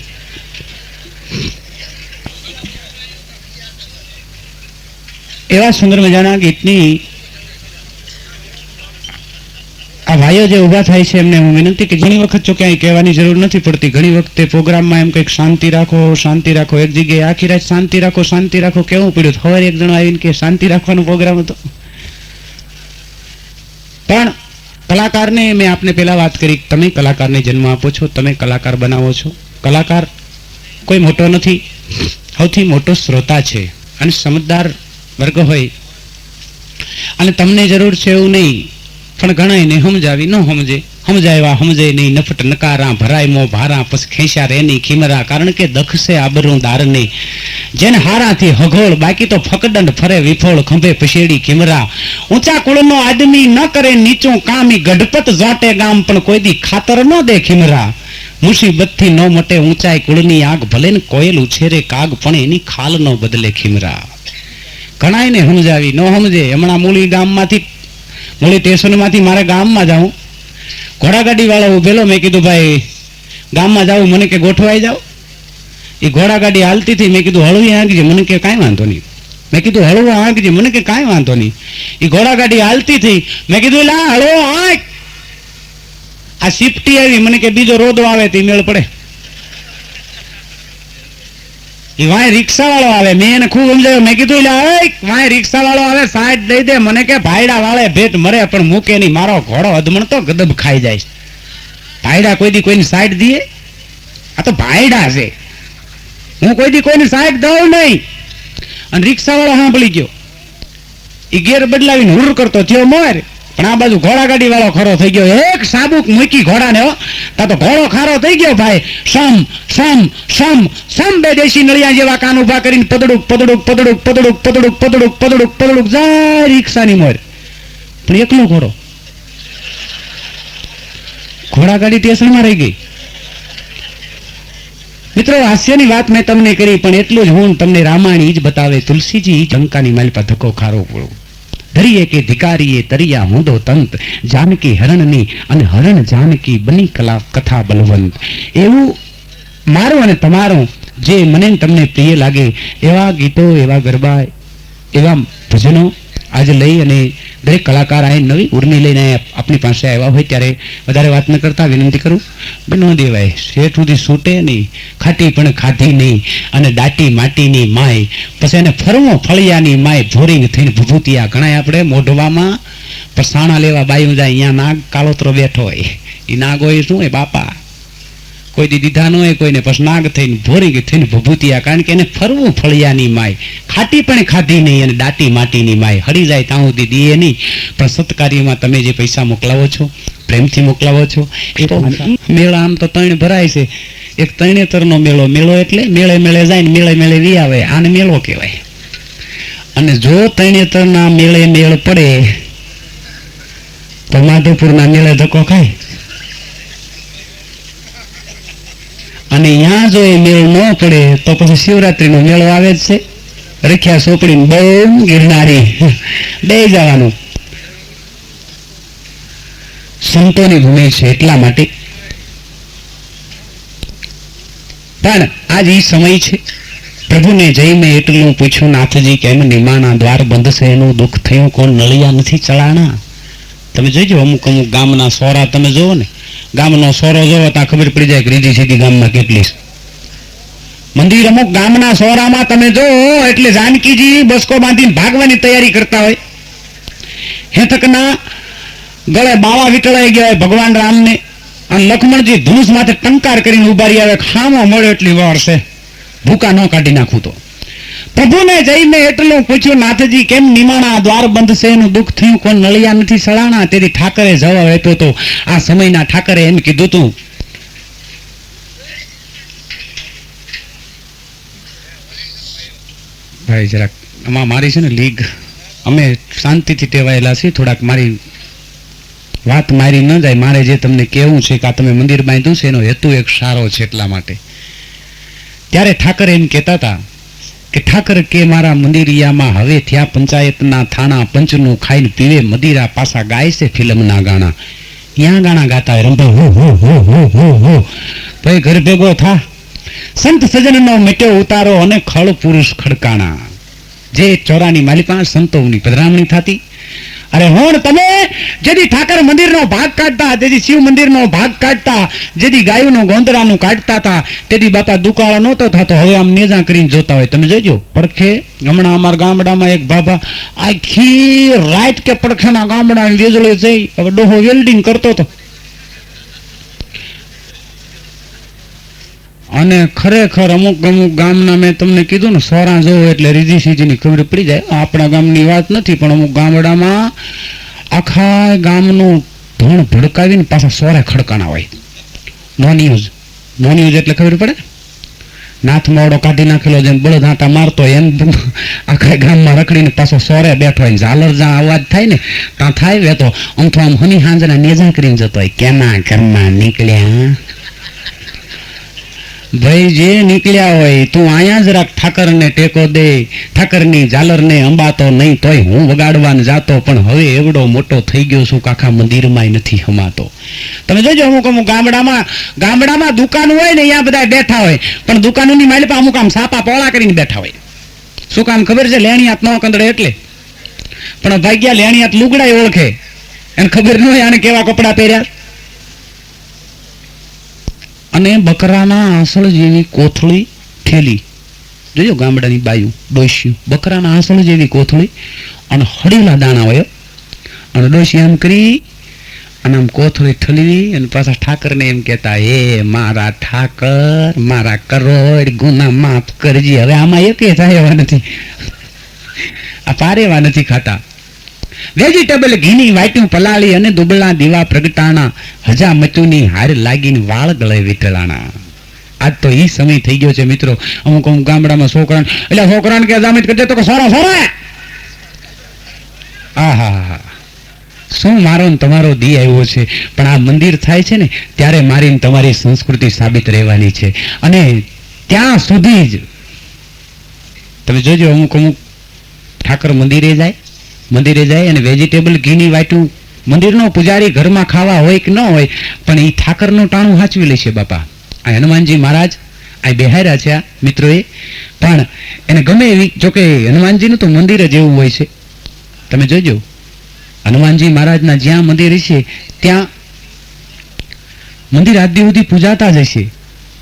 એવા સુંદર મજાના ગીતની આ ભાઈઓ જે ઉભા થાય છે એમને હું વિનંતી કે ઘણી વખત જો ક્યાંય કહેવાની જરૂર નથી પડતી. ઘણી વખતે પ્રોગ્રામમાં એમ કંઈક શાંતિ રાખો, એક જગ્યાએ આખી રાત શાંતિ રાખો કેવું પડ્યું. હવે એક જણો આવીને કે શાંતિ રાખવાનો પ્રોગ્રામ હતો. પણ કલાકારને મેં આપને પહેલા વાત કરી, તમે કલાકારને જન્મ આપો છો, તમે કલાકાર બનાવો છો. કલાકાર કોઈ મોટો નથી, સૌથી મોટો શ્રોતા છે. અને સમજદાર વર્ગ હોય અને તમને જરૂર છે એવું નહીં, પણ ઘણા એને સમજાવી ન સમજે, સમજાવ્યા સમજે નહીં, નફટ નકારા ભરાય મો ભારા પછી ખેંચ્યા રેની ખીમરા. કારણ કે દખશે આબરૂ દારને જેને હારાથી હગોળ, બાકી તો ફકદંડ ફરે વિફોળ ખંભે પછેડી ખીમરા. ઊંચા કુળનો આદમી ન કરે નીચું કામ, ઈ ગઢપત જાટે ગામ પણ કોઈ દી ખાતર ન દે ખીમરા. મુસીબતથી ન મટે ઊંચાઈ કુળની આગ, ભલે ને કોયલ ઉછેરે કાગ પણ એની ખાલ ન બદલે ખીમરા. ઘણા એને સમજાવી ન સમજે. હમણાં મૂળી સ્ટેશનમાંથી મારે ગામમાં જાઉં, ઘોડાગાડી વાળો ઉભેલો. મેં કીધું ભાઈ ગામમાં જાઉં, મને કે ગોઠવાઈ જાઓ. એ ઘોડાગાડી હાલતી હતી. મેં કીધું હળવી આંકજે, મને કે કાંઈ વાંધો નહીં. મેં કીધું હળવો આંકજે, મને કે કાંઈ વાંધો નહીં. એ ઘોડાગાડી હાલતી હતી. મેં કીધું લા હળવો આંક. આ શિફ્ટી આવી, મને કે બીજો રોદો આવે તે મેળ પડે. એ વાય રિક્ષા વાળો આવે, મેં એને ખૂબ સમજાવ્યો. મેં કીધું વાય રિક્ષા વાળો આવે, સાઈડ દઈ દે. મને કે ભાઈડા વાળે ભેટ મરે પણ મૂકે નહીં. મારો ઘોડો અધમણતો ગદબ ખાઈ જાય. ભાઈડા કોઈ દી કોઈની સાઈડ દીએ? આ તો ભાઈડા છે. હું કોઈ દી કોઈની સાઈડ દઉં નહીં. અને રિક્ષા વાળો સાંભળી ગયો, એ ગેર બદલાવીને હુર કરતો થયો મોર. પણ આ બાજુ ઘોડાગાડી વાળો ખરો થઈ ગયો. એક સાબુક મૂકી ઘોડાને, તા તો ઘોડો ખારો થઈ ગયો ભાઈ. સમ સમ સમ સમ બે દેશી નળિયા જેવા કાન ઉભા કરીને પદડુક જાય રિક્ષાની મોર. પણ એકલો ઘોડો. ઘોડાગાડી સ્ટેશનમાં રહી ગઈ. મિત્રો, હાસ્યની વાત મેં તમને કરી, પણ એટલું જ હું તમને રામાયણ જ બતાવે. તુલસીજી જંકાની માલિપા ધક્કો ખારો પડો. ધરીએ કે ધીકારીએ તરિયા મૂંદો તંત, જાનકી હરણની અને હરણ જાનકી બની કથા બલવંત. એવું મારું અને તમારું જે મને તમને પ્રિય લાગે એવા ગીતો, એવા ગરબા, એવા ભજનો આજે લઈ અને દરેક કલાકાર આ નવી ઉર્મી લઈને આપણી પાસે આવ્યા હોય ત્યારે વધારે વાત ન કરતા વિનંતી કરું, બનો દેવાય શેઠ સુધી છૂટે નહીં, ખાટી પણ ખાધી નહીં અને દાટી માટીની માય, પછી એને ફરવો ફળિયાની માય, ભોરિંગ થઈને ભૂભૂતિયા. ઘણા આપણે મોઢવામાં પસાણા લેવા બાયું જાય, અહીંયા નાગ કાલોતરો બેઠો હોય. એ નાગ હોય શું હોય બાપા, કોઈ દી દીધા ન હોય કોઈને, પછી નાગ થઈને ભોરિંગ થઈને ભભૂતિયા. કારણ કે એને ફરવું ફળિયાની માય, ખાટી પણ ખાધી નહીં અને દાટી માટીની માય. હરી જાય ત્યાં સુધી દીએ નહીં, પણ સત્કાર્યમાં તમે જે પૈસા મોકલાવો છો, પ્રેમથી મોકલાવો છો એ તો મેળા આમ તો ત્રણ ભરાય છે. એક તરણેતરનો મેળો, મેળો એટલે મેળે મેળે જાય ને મેળે મેળે વી આવે, આને મેળો કહેવાય. અને જો તરણેતરના મેળે મેળ પડે તો માધવપુરના મેળે ધક્કો ખાય. અને અહીંયા જો એ મેળ ન પડે તો પછી શિવરાત્રીનો મેળો આવે જ છે. રખ્યા સોપડીને બહુ ગિરનારી બે જવાનું. સંતોની ભૂમિ છે એટલા માટે. પણ આજ એ સમય છે. પ્રભુને જઈ મેં એટલું પૂછ્યું, નાથજી કેમ નિમાણા દ્વાર બંધ છે, એનું દુઃખ થયું કોણ નળિયા નથી ચલાણા. તમે જોઈજો અમુક અમુક ગામના સોરા તમે જોવો ને, ગામનો સોરો જોવો ત્યાં ખબર પડી જાય કે રીધી સીધી ગામમાં કેટલી મંદિર. અમુક ગામના સોરામાં તમે જો એટલે જાનકીજી બસકો બાંધીને ભાગવાની તૈયારી કરતા હોય. હેતકના ગળે બાવા વીટળાઈ ગયા હોય ભગવાન રામને, અને લક્ષ્મણજી ધનુષ માથે ટંકાર કરીને ઉભારી આવે, ખામો મળ્યો એટલી વાર છે, ભૂકા ન કાઢી નાખું તો. પ્રભુને જઈને એટલું પૂછ્યું, નાથજી કેમ નિમાણા દ્વાર બંધ છે, એનું દુઃખ થયું કોણ નળિયા નથી સળાણા. તેથી ઠાકરે જવાબ આપ્યો તો, આ સમયના ઠાકરે એમ કીધું તું, ભાઈ જરાક આમાં મારી છે ને લીગ, અમે શાંતિથી ટેવાયેલા છીએ, થોડાક મારી વાત મારી ન જાય. મારે જે તમને કહેવું છે કે આ તમે મંદિર બાંધ્યું છે એનો હેતુ એક સારો છે એટલા માટે. ત્યારે ઠાકરે એમ કહેતા હતા કે ઠાકર કે મારા મંદિરિયામાં હવે થયા પંચાયતના થાણા, પંચનું ખાઈને પીવે મદિરા, પાછા ગાય છે ફિલ્મના ગાણા. ત્યાં ગાણા ગાતા હોય રંભાઈ હો હો હો હો હો હો. ભાઈ ઘર ભેગો થા. સંત સજનનો મેટ્યો ઉતારો અને ખળ પુરુષ ખડકાણા. જે ચોરાની માલિપા સંતોની પધરામણી થતી. અરે હોણ તમે જેથી ઠાકર મંદિરનો ભાગ કાઢતા, જેથી શિવ મંદિરનો ભાગ કાઢતા, જેથી ગાયોનું ગોંદરાનું કાઢતા હતા, તેથી બાપા દુકાળો નહોતો થતો. હવે આમ નેજા કરીને જોતા હોય. તમે જોજો પડખે હમણાં અમારા ગામડામાં એક બાબા આખી રાત કે પડખેના ગામડા વેજળે જઈ હવે ડોહો વેલ્ડિંગ કરતો હતો. અને ખરેખર અમુક અમુક ગામના મેં તમને કીધું ને સોરા જોવો એટલે રીજી સીજીની ખબર પડી જાય. આપણા ગામની વાત નથી, પણ અમુક ગામડામાં આખા ગામનું ધણ ભડકાવીને પાછા સોરે ખડકાણા હોય. નોન યુઝ એટલે ખબર પડે. નાથ મોડો કાઢી નાખેલો જેમ બળદ આંટા મારતો એમ આખા ગામમાં રખડીને પાછો સોરે બેઠો હોય. ઝાલર જ્યાં અવાજ થાય ને ત્યાં થાય વેતો આમ તો આમ હની હાંજના નેજા કરીને જતો હોય. કેના ઘરમાં નીકળ્યા ભાઈ? જે નીકળ્યા હોય તું અહીંયા જરાક ઠાકરને ટેકો દે. ઠાકરની ઝાલરને અંબાતો નહીં તોય હું વગાડવાને જાતો, પણ હવે એવડો મોટો થઈ ગયો છું કે આખા મંદિરમાં નથી હમાતો. તમે જોજો અમુક અમુક ગામડામાં દુકાન હોય ને અહીંયા બધા બેઠા હોય, પણ દુકાનોની માલિપા અમુક આમ સાપા પોળા કરીને બેઠા હોય. શું કામ ખબર છે? લેણિયાત ન કંદડે એટલે. પણ ભાગ્યા લેણિયાત લુગડાય ઓળખે, એને ખબર ન હોય આને કેવા કપડા પહેર્યા. અને બકરાના આંસળ જેવી કોથળી ઠેલી. જોજો ગામડાની બાયું ડોસ્યું બકરાના આંસળ જેવી કોથળી અને હળીલા દાણા હોય. અને ડોસી એમ કરી અને આમ કોથળી ઠલવી અને પાછા ઠાકરને એમ કહેતા, હે મારા ઠાકર, મારા કરોડ ગુના માફ કરજી. હવે આમાં એકે થાય એવા નથી, આ પારેવા નથી ખાતા. વેજીટેબલ ઘીની વાટ્યું પલાળી અને દુબળા દીવા પ્રગટાણા. હજા મચુની હાર લાગીને વાળ ગળે વીટળાણા. આજ તો ઈ સમય થઈ ગયો છે મિત્રો. અમુક અમુક ગામડામાં છોકરાને કે જામિત કરજે તો કે સોરા સોરા. આહા, શું મારો ને તમારો દી આવ્યો છે. પણ આ મંદિર થાય છે ને ત્યારે મારી ને તમારી સંસ્કૃતિ સાબિત રહેવાની છે. અને ત્યાં સુધી જ તમે જોજો અમુક અમુક ઠાકર મંદિરે જાય અને વેજીટેબલ ઘીની વાટ્યું મંદિરનો પૂજારી ઘરમાં ખાવા હોય કે ન હોય, પણ એ ઠાકરનું ટાણું હાચવી લેશે બાપા. આ હનુમાનજી મહારાજ આ બેહાર્યા છે આ મિત્રોએ, પણ એને ગમે એવી, જોકે હનુમાનજીનું તો મંદિર જ એવું હોય છે. તમે જોજો હનુમાનજી મહારાજના જ્યાં મંદિર છે ત્યાં મંદિર આદિ સુધી પૂજાતા જ હશે.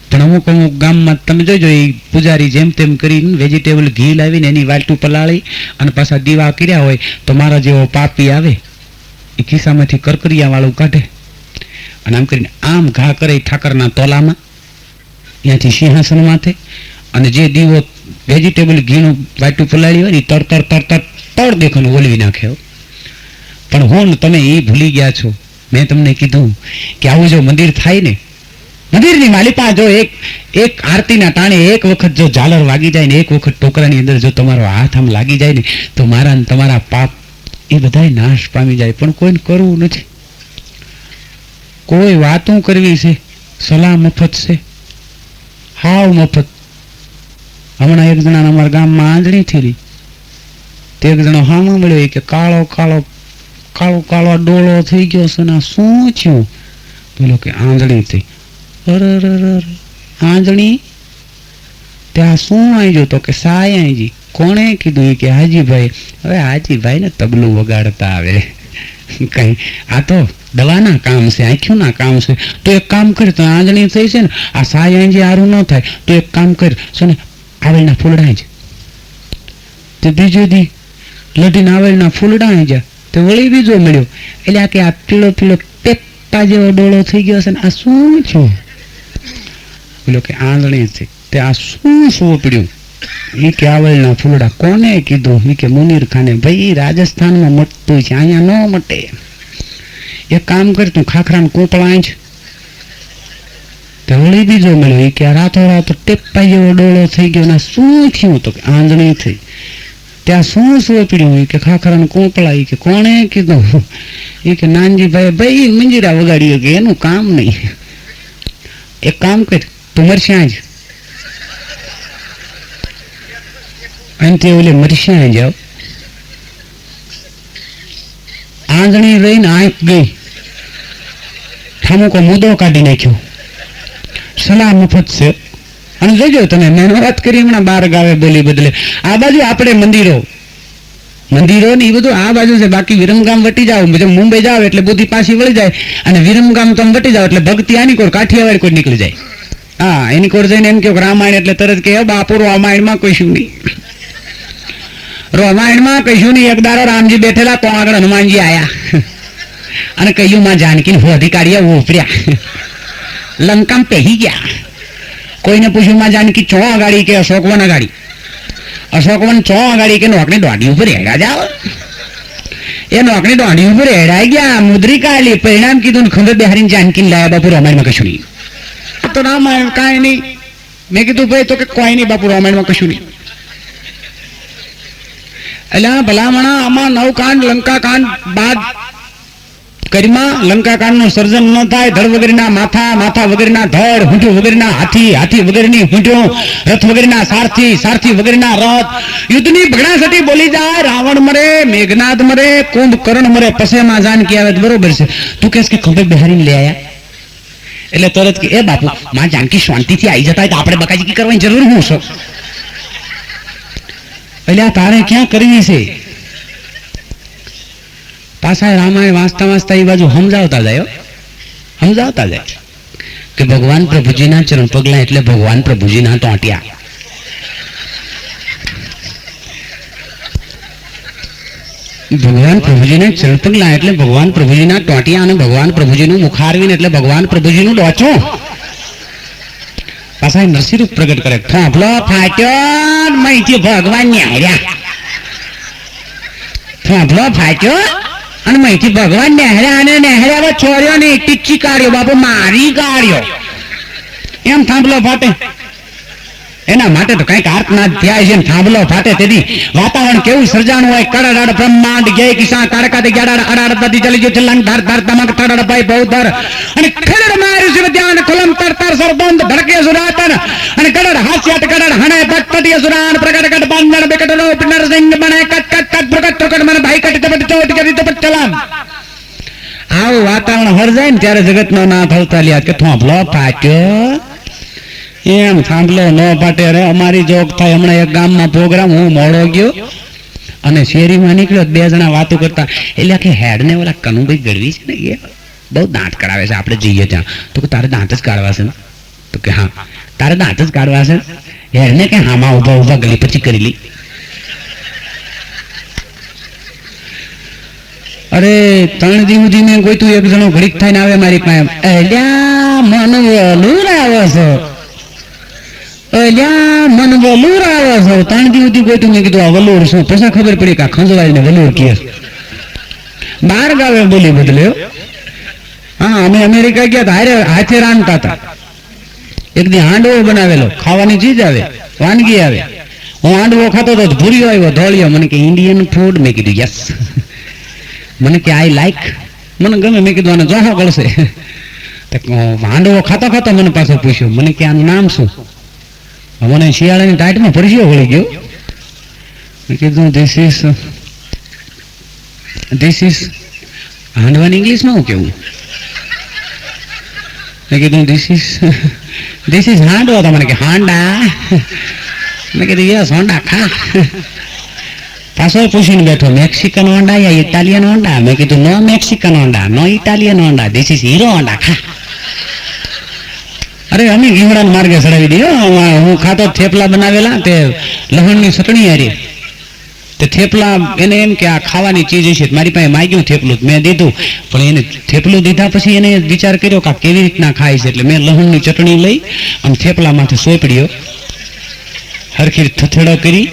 પણ અમુક અમુક ગામમાં તમે જોજો એ પૂજારી જેમ તેમ કરીને વેજીટેબલ ઘી લાવીને એની વાલટું પલાળી અને પાછા દીવા કર્યા હોય તો મારા જેવો પાપી આવે એ ખિસ્સામાંથી કરકરિયા વાળું કાઢે અને આમ કરીને આમ ઘા કરે ઠાકરના તોલામાં, ત્યાંથી સિંહાસન માથે. અને જે દીવો વેજીટેબલ ઘીનું વાટું પલાળી હોય ને તડ દેખાનું ઓલવી નાખે. પણ હું તમે એ ભૂલી ગયા છો. મેં તમને કીધું કે આવું જો મંદિર થાય ને, મંદિરની માલિપા જો એક આરતીના ટાણે એક વખત જો ઝાલર વાગી જાય ને, એક વખત ટોકરાની અંદર જો તમારો હાથ આમ લાગી જાય ને, તો મારા ને તમારા પાપ એ બધાય નાશ પામી જાય. પણ કોઈને કરવું નથી. કોઈ વાતું કરવી છે સલાહ મફત છે, હાવ મફત. હમણાં એક જણા અમારા ગામમાં આંધળી થયેલી, તે એક જણો હામાં મળ્યો કે કાળો કાળો કાળો કાળો ડોળો થઈ ગયો છે ને શું થયું? બોલો કે આંધળી થઈ. આંજણી ત્યાં શું આવી તો કે સાય આઈજી. કોણે કીધું? કે હાજીભાઈ. હવે હાજીભાઈ ને તબલું વગાડતા આવે કઈ, આ તો દવાના કામ છે, આંખ્યુંના કામ છે. તો એક કામ કર, તો આંજણી થઈ છે ને આ સાય આઈજી સારું ન થાય તો એક કામ કર, શું ને આવેલના ફૂલડા જ તે બીજો દી લઢીને આવેલના ફૂલડા જા તે વળી બીજો મળ્યો. એટલે આ કે આ પીળો પીળો ટેપા જેવો ડોળો થઈ ગયો છે ને આ શું છું? બોલો કે આંધળી છે. તે આ શું પડ્યું? એ કે આવલના ફૂલડા. કોને કીધું? એ કે મુનીર ખાને. ભાઈ રાજસ્થાનમાં મટતું છે, અહીંયા ન મટે. એક કામ કર, તું ખાખરાને કોપળા જ તે વળી બીજો મળ્યો. એ કે રાતો ટેપા જેવો ડોળો થઈ ગયો ને શું થયું? તો કે આંધળી થઈ. ત્યાં શું પડ્યું? એ કે ખાખરાને કોપળા. એ કે કોણે કીધું? એ કે નાનજીભાઈ. ભાઈ મંજીરા વગાડ્યો કે એનું કામ નહીં. એક કામ કર, તું મરસ્યાં જ અહીંથી ઓલે મરસ્યાં જાઓ. આંધણી રહીને આંખ ગઈ, ઠામુકો મુદ્દો કાઢી નાખ્યો. સલાહ મફત છે. અને જોજો તમે, મેં વાત કરી હમણાં 12 ગાવે બોલી બદલે. આ બાજુ આપણે મંદિરો ને એ બધું આ બાજુ છે. બાકી વિરમગામ વટી જાવ, મુંબઈ જાવ એટલે બુદ્ધિ પાછી વળી જાય, અને વિરમગામ તમે વટી જાવ એટલે ભક્તિ આની કોર કાઠિયાવાડ કોઈ નીકળી જાય. હા, એની કોર જઈને એમ કહો રામાયણ એટલે તરત કે બાપુ રામાયણમાં કશું નહીં, રામાયણમાં કશું નહીં. એક દારો રામજી બેઠેલા તો આગળ હનુમાનજી આયા અને કહ્યું માં જાનકી હોધી કાઢ્યા ઉપર્યા, લંકામ પહેરી ગયા. કોઈને પૂછ્યું માં જાનકી ચો આગાડી કે અશોકવન આગાડી, અશોકવન ચો આગાડી કે નોકની દોડી ઉપર હેડા જાવ. એ નોકની દોડી ઉપર હેડાઈ ગયા, મુદ્રિકા આલી, પરિણામ કીધું ને ખંભે બેહારીને જાનકી લાયા. બાપુ રામાયણમાં કશું નહીં. તો રામાયણ કાંઈ નહીં. મેં કીધું ભાઈ તો કે કોઈ નહીં બાપુ રામાયણમાં કશું નહીં. એટલે ભલામણા આમાં 9 કાંડ લંકા કાંડ બાદ કરીમાં લંકા કાંડ નું સર્જન ન થાય. ધડ વગેરેના માથા, માથા વગેરેના ધડ, હૂંઠું વગેરેના હાથી, હાથી વગેરેની હૂંઠું, રથ વગેરેના સારથી, સારથી વગેરેના રથ. યુદ્ધની ભગડાસટી બોલી જાય. રાવણ મરે, મેઘનાદ મરે, કુંભકર્ણ મરે, પસેમાં જાનકી આવે. બરોબર છે. તું કહેશ કે ખંભે બેહારીને લે આયા એટલે તરત કે એ બાપુ માં જાનકી શાંતિથી આવી જતા હોય તો આપણે બકાજી કરવાની જરૂર શું છે? એટલે આ તારે ક્યાં કરવી છે? પાછા રામાયણ વાંચતા વાંચતા એ બાજુ સમજાવતા જાય કે ભગવાન પ્રભુજીના ચરણ પગલા એટલે ભગવાન પ્રભુજીના ટોટિયા. ભગવાન પ્રભુજીના ચરણ પગલા એટલે ભગવાન પ્રભુજીના ટોટિયા, અને ભગવાન પ્રભુજીનું મુખારવીન એટલે ભગવાન પ્રભુજીનું ડોચો. પાછા નરસિંહ રૂપ પ્રગટ કરે, થાંભલો ફાટ્યો મહીથી ભગવાન ન્યાર્યા, થાંભલો ફાટ્યો અને મહીથી ભગવાન નેહર્યા, અને નેહર્યા છોર્યો ને ટીચી કાઢ્યો, બાપુ મારી કાઢ્યો. એમ થાંભલો ફાટે? એના માટે તો કઈક આર્તનાદ થયા છે. થાંભલો ફાટે તેથી વાતાવરણ કેવું સર્જાણું હોય. કડાડ બ્રહ્માંડ ગયે કિસા તારકાથી ગડાડ અડાડ બધી ચલી ગયો છલંગ ધાર ધાર તમક તડાડ ભાઈ બહુધર અને ખેડ માર્યું છે ધ્યાન ખલમ તર તર સરબંધ ધડકે સુરાતન અને કડાડ હાસ્યાટ કડાડ હણે પટપટીય સુરાન પ્રગટ કટ બાંધણ બેકટ લો નરસિંહ બને કટ કટ કટ પ્રગટ પ્રગટ મને ભાઈ કટ તપટ ચોટ કરી તપટ ચલામ. આવું વાતાવરણ હરજાય ને ત્યારે જગતનો નાથ અવતાર્યા કે થાંભલો ફાટ્યો. એમ થાંભલો ન ફાટે. અરે અમારી જોગ થાય. હમણાં એક ગામમાં પ્રોગ્રામ, હું મોડો ગયો અને શેરીમાં નીકળ્યો, 2 જણા વાતો કરતા. એટલે કે હેડ ને ઓલા કનુભાઈ ગળવી છે ને એ બહુ દાંત કાઢાવે છે, આપણે જઈએ ત્યાં. તો કે તારે દાંત જ કાઢવા છે ને? તો કે હા તારે દાંત જ કાઢવા છે. હેડ ને કે હામાં ઉભા ઉભા ગલી પછી કરી લી. અરે 3 દી સુધી મેં કોઈ તું એક જણો ઘડીક થઈને આવે મારી પાસે, એલ્યા મન વલુર આવે છે, મન વલુર આવે છે. 3 દી સુધી કોઈ તું મેં કીધું આ વલુર શું? પછી ખબર પડી કે આ ખંજવાય ને વલુર કે 12 ગાવે બોલી બદલ્યો. હા, અમે અમેરિકા ગયા હતા, હાથે રાંધતા હતા. એક દી હાંડવો બનાવેલો, ખાવાની ચીજ આવે, વાનગી આવે. હું હાંડવો ખાતો હતો, ભૂર્યો આવ્યો ધોળિયો. મને કે ઇન્ડિયન ફૂડ? મેં કીધું યસ. મને કે આઈ લાઈક, મને ગમે. મેં કીધું આને જોહો ગળશે. હાંડવો ખાતો ખાતો મને પાછો પૂછ્યો, મને કે આનું નામ શું? મને શિયાળાની ટાઈટમાં પરસ્યો વળી ગયો. મેં કીધું ધીસ ઇઝ હાંડવાની ઇંગ્લિશમાં હું કેવું? મેં કીધું ધીસ ઇઝ હાંડવો. તો મને કે હાંડા? મેં કીધું યસ હોંડા ખા. પાછો પૂછીને બેઠો, મેક્સિકન હોંડા યા ઇટાલિયન હોંડા? મેં કીધું no Mexican Honda, no Italian Honda, this is Hero Honda ખા. અરે અમે ઘીવડાને માર્ગે ચડાવી દઈએ. હું ખાતો થેપલા બનાવેલા, તે લહણની ચટણી હારી. તે થેપલા એને એમ કે આ ખાવાની ચીજ છે, મારી પાસે માગ્યું થેપલું, મેં દીધું. પણ એને થેપલું દીધા પછી એને વિચાર કર્યો કે કેવી રીતના ખાય છે. એટલે મેં લહણની ચટણી લઈ અને થેપલામાંથી સોંપડ્યો, હરખી થથેડો કરી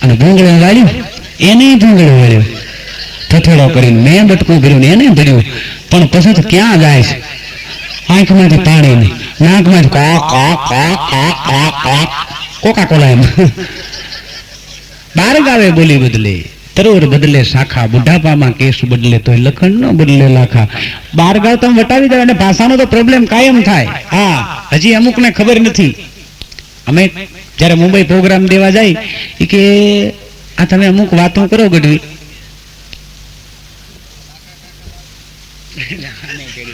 અને ભૂંગળો વાળ્યું. એને ભૂંગળો વાળ્યો થથેડો કરીને. મેં બટકું ભર્યું ને એને ભર્યું. પણ પછી તો ક્યાં જાય છે? આંખમાંથી પાણી નહીં, નાકમાંથી કોકા કોલા એમ. 12 ગાવે બોલી બદલે, તરોર બદલે શાખા, બુઢાપામાં કેસ બદલે તો લખણ ન બદલે લાખા. 12 ગાવ તમે વટાવી દો અને ભાષાનો તો પ્રોબ્લેમ કાયમ થાય. હા, હજી અમુકને ખબર નથી. અમે જયારે મુંબઈ પ્રોગ્રામ દેવા જાય કે આ તમે અમુક વાતો કરો ગઢવી,